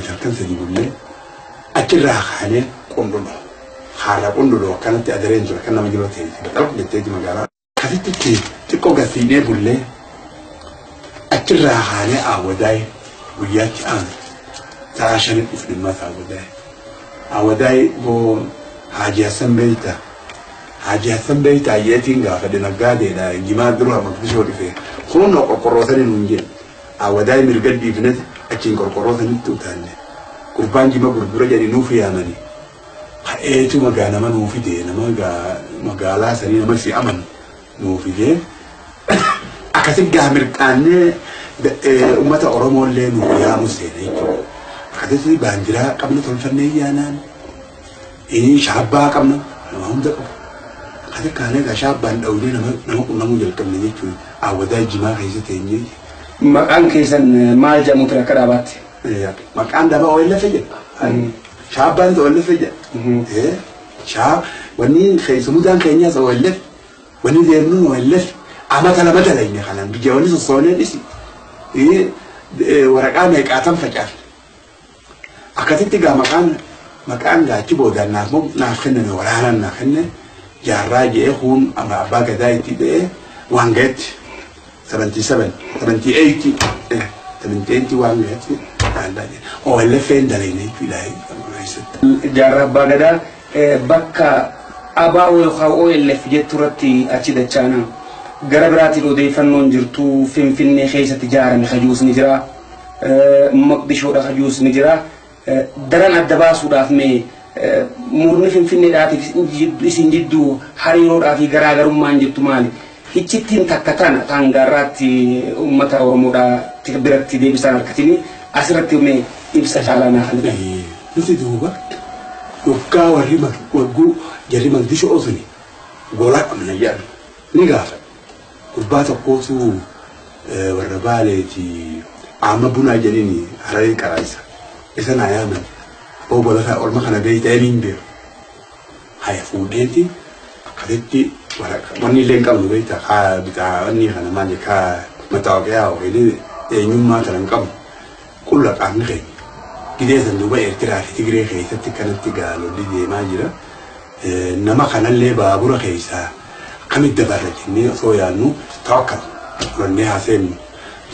Speaker 2: تركن سدي بقول أكيد راح عليه كندلو خارج كندلو كانت أدرين جل كنا مجلو تيجي بتعرف نتيجة مجالا خذت تكو قصينة بقول أكيد راح عليه أوداي وياك أنا تعاشن في المثل أوداي هو حاجة سمبيتا حاجة سمبيتا يتينغا فدنا قادة لا جماعة دروها ما بتشوف فيه خلونا كوروثاني نونجين أوداي مرقد بيبنت أكين كوروثاني توتاني كوبان جما بربرة جاني نوفي أماني خايتو مجانا ما نوفي ده مجالا سنين ما في أمان نوفي ده أكثر جامر كان أمة أورمو اللي نوفيها مسيري أكثر باندرا قبل تنفرني أنا إيه شعبا قبل ما هم ذكر أكثر كان شعب باند أولي نمو جل كم نيجي أوداي جما خيسة تيجي
Speaker 3: مكان كيسن مال جمو ترى كرابات
Speaker 2: مكان ده بقى ولا فيجا شعب باند ولا فيجا إيه شعب ونين خيسة مودان كينيا سوالف ونين ذيرنون ولا أما تلا بدل إني خلنا بيجاوني الصونة لسي إيه ورقان هيك أتم فجأة أكتب تجا مكان لا تبغى ده نافخنا ورانا نافخنا جاراج يخون أما أبغى ده تبى وانجت 77 78 78 وانجت هذا أو اللي فين دليني في لاي
Speaker 3: جارب بعدا بكا أبا ويخاو اللي في جتورتي أشيد تشانا غربراتي لو دي فنون جرتو فين خيسة تجارة مخجوس نجرا مقدشو دا خجوس نجرا دران الدباس وداف مي مورن فين داتي اسين جدو حريرو دافي غراغر مان جتو مالي هيتشتين تكتانا تانغاراتي أمتا ورمودا تكبرتي دي بسان الكتيني أسرتي مي إبسا شالانا خلقا
Speaker 2: نسي دوبا وكا وريما وقو جريما ديشو أوزني قولا أمنا يابي نقافة قربات قوسو والربالتي عم بنا جنيني هراي كرايسة إذا نعيانا هو بلغة أول خنا بيت أمين بير هاي فوديتي خدتي واني لين كم بيتا خا بتاع واني خنا ما جكا متوقع وكذي يوم ما ترى كم كلك عن غير كده سندوبة إرتراح تجري خيسة كانت تقالوا اللي ما جرا نما خنا اللي بابورا خيسة كم الدبرة جنيه صويانو توكل واني حسين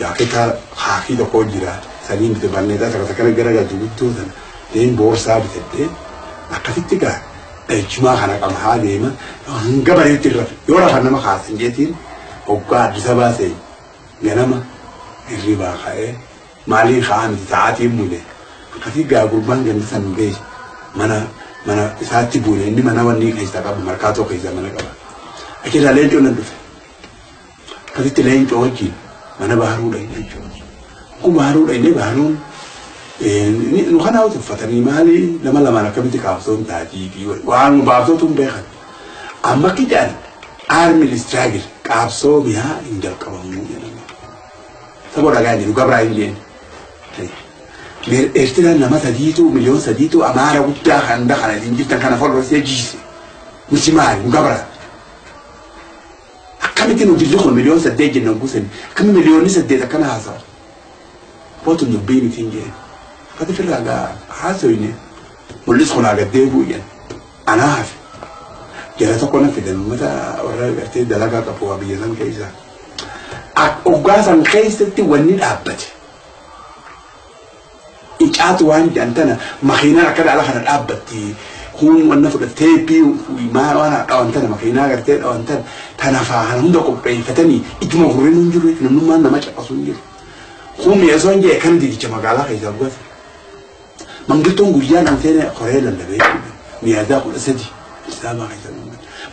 Speaker 2: جاكيتا خاكي تقول جرا سليم تباني ده تكلم جرا جدول توزن لين بورصة بتبدأ أكثر تجاه الجماعة خنا كم هذه ما قبل يترف يورا خنا ما خاصين جتين وقعد سباسي جنما الربا خاء مالي خان ساعتي مولي كثير جا قربان جن سنجيش منا ساعتي بولي إني منا وني كيس تكاب مركاتو كيس منا كاب أكيد لين جو ندف كثير لين جو أجي منا بحرو لين جو كم بحرو لين بحرون نخنا أوت فترة مالي لما نكمل تكافسون تاجيكي وعن بعضهم بيخن أما كده أرمي الاستراجل كافسو بها إنجل كمان سبورة قاعدين وقبر عندين إرتنا لما سديتو مليون سديتو أمارة وبتاع خندا خنا إنجل تكنا فلوس يجيس مسمار وقبر كم تنو جزء مليون سديت جنون قسم كم مليون سديت كنا حصل بطل نبيني تنجي كده في الرجاء حاسويني وليس خنا قديبو يعني أنا عارف جلسة كنا في دم متى ورا قرتي دلقة كفوا بيزن كيسا أوجازن كيسة توني الأبد إجات وان جنتنا مخينا كده على خنا الأبد هم والنفق التيبي وما وانا أو أنتنا مخينا قرتي أو أنتنا تنافع هم دكوا بيفتني إجمعورين نجري نمنا ما نمشي جري هم يزون جي كان دي جماعة على خيزة بس من قلتهم قليان أنتنا قريلا لبيت مياداق الأسدي سامع خيزة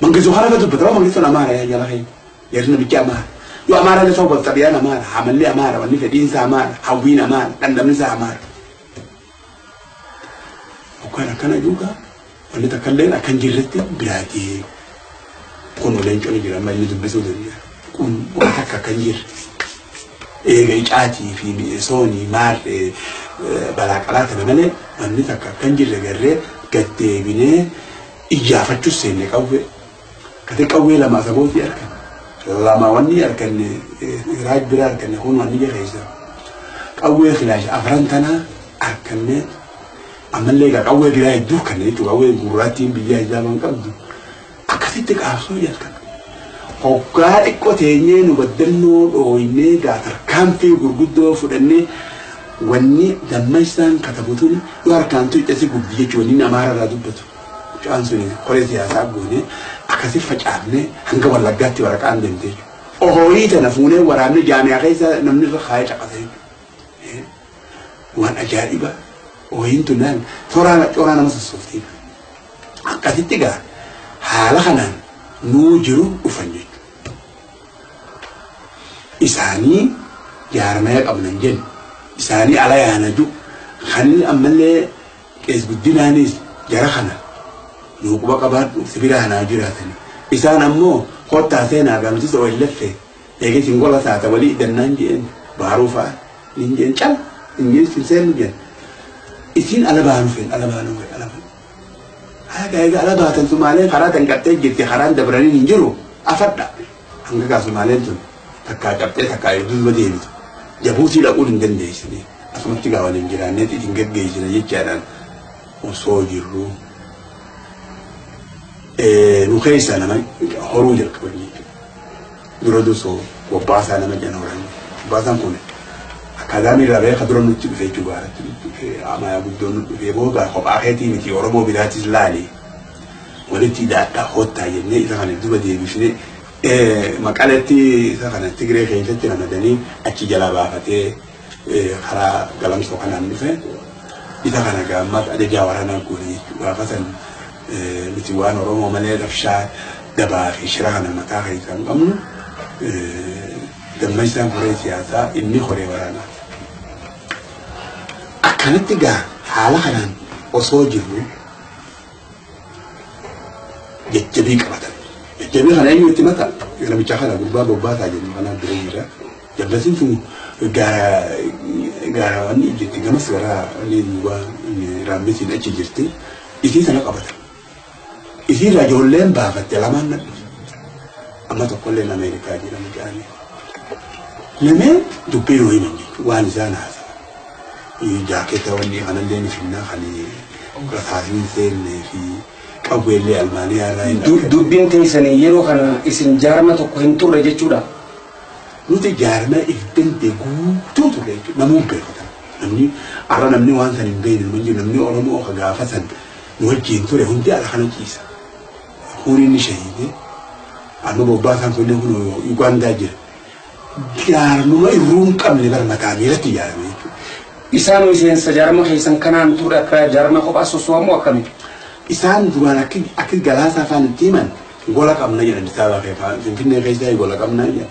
Speaker 2: من قلتوا خرجت بدرا من قلتوا أمارة يا جلاهي يرنا بيجي أمارة يو أمارة اللي صوب الطبيعة أمارة عمل لي أمارة واللي في دين أمارة حوين أمارة عندنا نسا أمارة وكان جوكا واللي تكلم أكن جرتي بلادي كونوا لين كانوا جرا ما يلزم بسودانيا كون وقتك كان جر إيجاتي في ميسوني مار بلاكالات منه واللي كان جر جرّه كتبينه إجابة سنة كوي كده كوي لما سبوتي أركن لما وني أركن راج برا أركن يكون وني جهيزة كوي خلاص أفرنتنا أركن أمن لقى كوي برا يدوك كني تو كوي براتين بيجي زمان كذا أكثر تكاسو يركن هوكا إكوتيني نبدلنو أويني قاتر كم في غرقدو فدني وني دمشان كتبوتوني ياركن تو يتسي غبية جوني نمارا رادوبتو جانسوني كوريزيا سابوني أكثر فجأة هنگا ولا جاتي ولا كان دنتي أوهي تنافوني ورامي جامعة كيسا نمني الخايج أكثر وان أجاربا أوهين تنان ثورانا مس الصفتين أكثر تجا حالا خنان نوجرو وفنجي إساني جارماك أبنان جن إساني على يهانجو خانين أمالي كيس بدينانيس جارا خنان نوكبا قبات سبيرا هناجراتني إسان أمو خطة سينا قامت تسوي اللفة يجي تنقول ساعة ولي دنان جين بعروفة نجين شال نجين سلسل جين إسين على بعروفين على بعروفين هذا على بعض السوماليين خلاص انقطعت جت خلاص دبراني نجرو أفضل هنقول السوماليين تون تكا يدوز بدينه جابوسي لا أقول ندن جيسني أسمع تجاوز نجراني تيجي جيسني يجارن وصوجرو نخيس أنا ما خروج الكبرني درودوسو وباس أنا ما جنوران باسم كونه كذامي ربي خدرون نتجي في جوارات أما يبدون في بوجا خب أخيتي متي وربو بلاتي زلالي ولتي دا كهوتا يني إذا كان الدوبة دي بيشني مقالتي إذا كان تجري خيلتي أنا دني أشي جلابا فتى خلا كلام سوكنا نفه إذا كان جامات أدي جاورنا كوني وافسن بتوان روما مليء رفشة دبا في شرعنا متاعي كان قمنا دمجنا فري سياسة إني خوري ورانا أكنت تجا حالة خلان وصوجه جتبيك مثلا جتبيك خلان يوتي مثلا أنا بتشخل أقول بابا تاجر أنا بريرة جبتين تو gara أني جت جمس gara اللي هو رامبتي الأشي جرتي إذا أنا قبض إذا رجولين بافت لما أما تقول لنا أمريكا جينا مجاني لما تبيرو هنا وان زان هذا جاكيتا واني أنا اللي في الناخلي رثاثين ثين في أول لي ألمانيا راين
Speaker 3: دبين تيسني يرو خنا اسم جارما تقولين تورة جتشودا
Speaker 2: نوتي جارما إفتن تقول توتو ليك نمو بيرفتا نمني أرى نمني وان ثاني بين المنجي نمني أرمو أخا فثن نوجين تورة هنتي على خنا كيسا خوريني شهيدي أنا بباثان كله كله يقان داجر جارما يروم كامل برمتامي رتي جارما
Speaker 3: إسانو إسان سجارما خيسان كنان تورة كا جارما خب أسوسوامو أكمل
Speaker 2: إسان دوان أكيد جلاسة فان تيمان يقول لك أمنا جل نتابع فان يمكن نغيش ده يقول لك أمنا جل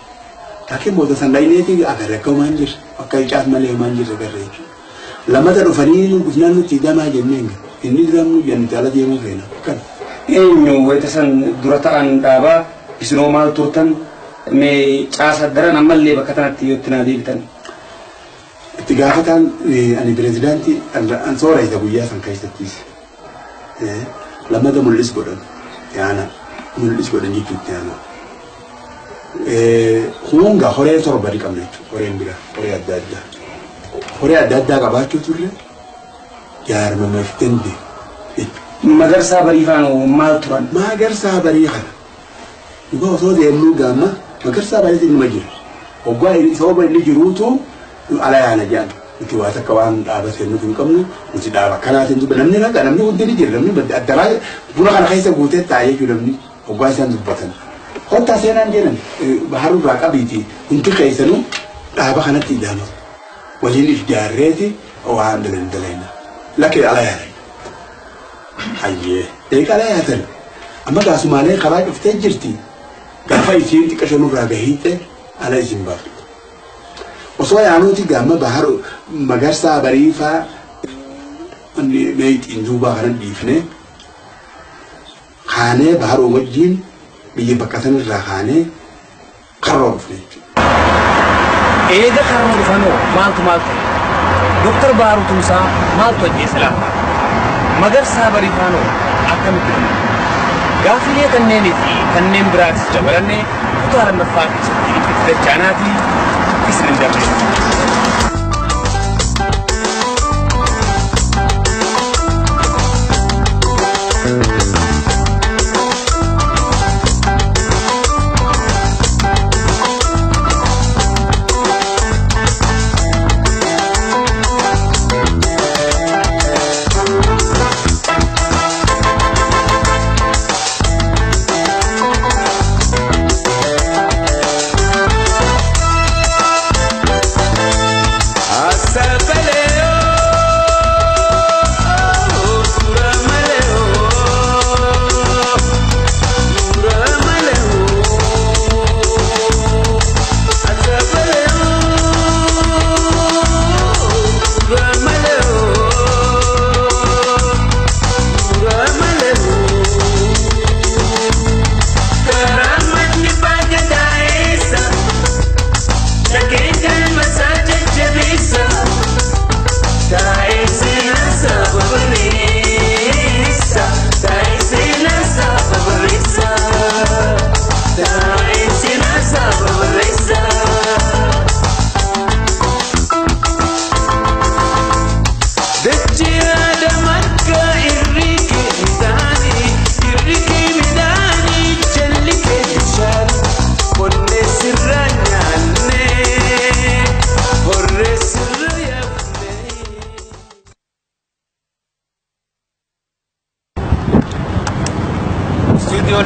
Speaker 2: لكن بودا سندايني تيجي أغرقه مانجر أكيد جات مالي مانجر أغرقه لما تروفني كنا نتيجا ما جنين إني درامو جنتالا ديمو فينا كان
Speaker 3: إنه ويتسن درتان دابا إسنو مال تورتن مي عاص دران أمال لي بكتنا تيوتنا ديبتن
Speaker 2: اتجاهتان أنا بريزيدنتي أن صورة إذا بويا سان كايس تيس لما ده مللس بدن يعني مللس بدن جيت يعني هونغا هوري صور بريك أمنيت هوري إمبرا هوري أدادا كباكيو توري يار ما مفتندي
Speaker 3: مدرسة بريفانو مال توران
Speaker 2: مدرسة بريفان يبغى صوت يلو جامع مدرسة بريفان المجر وقاي صوب اللي جروتو على يعني جان كواسا كوان أبى سيرنا في كمنو وسيد أبى كنا سيرنا بنمني لا كنمني ودني جل نمني بد الدراجة بنا كنا خايسة قوتة تاية كلامني وقاي سيرنا بطن هو تاسينا جيران بحرو راكا بيتي انت خايسة نو أبى كنا تيجانو ولين إجارتي أو عندنا دلنا لكن على يعني حيه إيه على يعني أما كاسو مالي خلاص افتجرتي كافة يصير تكشنو راجعيته على زيمبابوي وصوا يعني تيجامع بحر مجرسا بريفا أني ميت إنجوبا هرن ديفنه خانة بحر ومجين بيجي بكتن الرخانة قرر فيه
Speaker 4: إيه ده قرر فانو مالتو دكتور بارو تمسا مالتو جيسلا مجرسا بريفانو أكمل كده قافلية تنين براكس جبرني وطار النفاق في الجاناتي اسم الجبل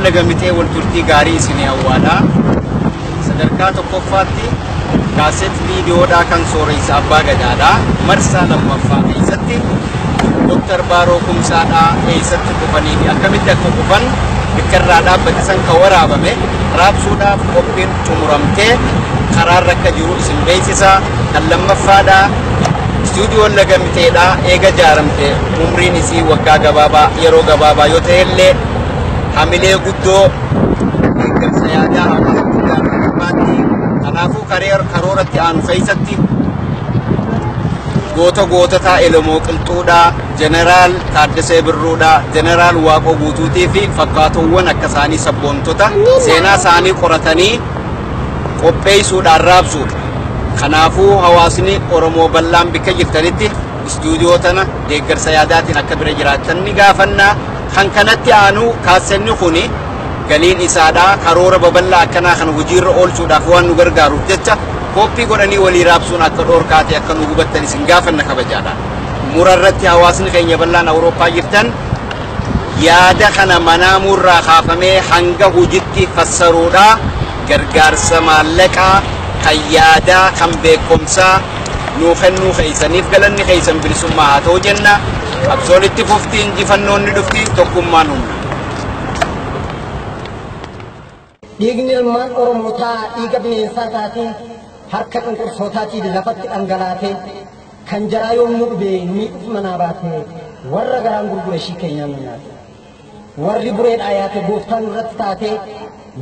Speaker 4: لقمتي والترتي قاري سني أولا صدركات قفاتي كاسيت فيديو دا كان سوريس أبا قدادا مرسى لما فاقيستي دكتور باروكم سادا ايست كفاني دي أكمل دكو كفان بكرادا بتسان كورا بمي راب سودا قبين تمرمتي قرار ركا جرو اسم بيسيسا لما فادا استوديو لقمتي دا ايغا جارمتي عمرين سي وقا غبابا يرو غبابا يوتهل حمله قدو كم سيادة keessatti kanaafuu karooratti aanu keessatti goota Elemoo Qilxuudhaa, Jeneraal Taaddasee Birruudhaa, Jeneraal Waaqoo Guutuutii fi fakkaatowwan akka isaanii sabboontota seenaa isaanii qoratanii qopheessuudhaan raabsuudha. Kanaafuu hawaasni Oromoo bal'aan bikka jirtanitti istuudiyoo tana deeggarsa yaadaatiin akka bira jiraatan ni gaafannaa. Kan kanatti aanu kaasenni kuni galiin isaadhaa karoora babal'aa akkanaa kan hojiirra oolchuudhaaf waan nu gargaaruuf jecha koppii godhanii walii raabsuun akka dhoorkaate akka nu hubattan isin gaafanna kabajaadha. Murarratti hawaasni keenya bal'aan Awurooppaa jirtan yaada kana manaamurraa kaafamee hanga hojiitti fassaruudha. Gargaarsa maallaqaa kan yaadaa kan beekumsaa nuu kennuu keessaniif galanni keessan bilisummaa haa ta'u jenna. Qabsoolitti fufti injifannoonni dhufti tokkummaan humna.
Speaker 5: Dhiigni ilmaan Oromootaa dhiiga bineensaa taatee harka cunqursootaatiif lafatti dhangalaatee kan jaraa yommuu dhube miidhuf manaa baatee warra garaan gurgure ishii keenyaan nyaate. Warri bureedhaa yaate gooftaan irratti taatee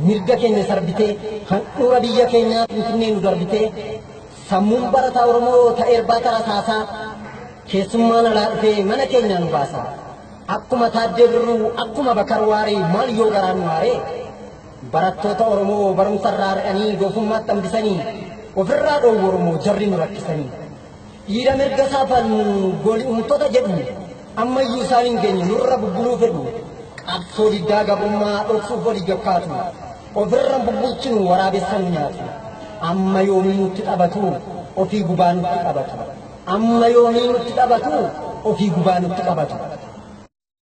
Speaker 5: mirga keenya sarbitee handhuura biyya keenyaa finfinnee nu darbitee sammuun barataa Oromoo ta'ee irbaata rasaasaa keessummaan alaa dhufee mana keenyaa nu baasa. Akkuma Taaddee Birruu akkuma Bakar Waaree maal yoo garaan nu waaree barattoota Oromoo barumsa irraa ari'anii doofummaatti hambisanii ofirraa dhoowwu Oromoo jarri nu rakkisanii. Dhiira mirga isaa falmu gooli'umtoota jedhu ammayyuu isaan hin geenye nurra bubbuluu fedhu. Qabsoo diddaa gabrummaa dhoksuuf walii gaggaatu ofirra bubbulchinu waraabessan nyaatu. Amma yoomii nutti taphatu ofii gubaa nutti qabatu. Amma yoomii nutti taphatu ofii gubaa nutti qabatu.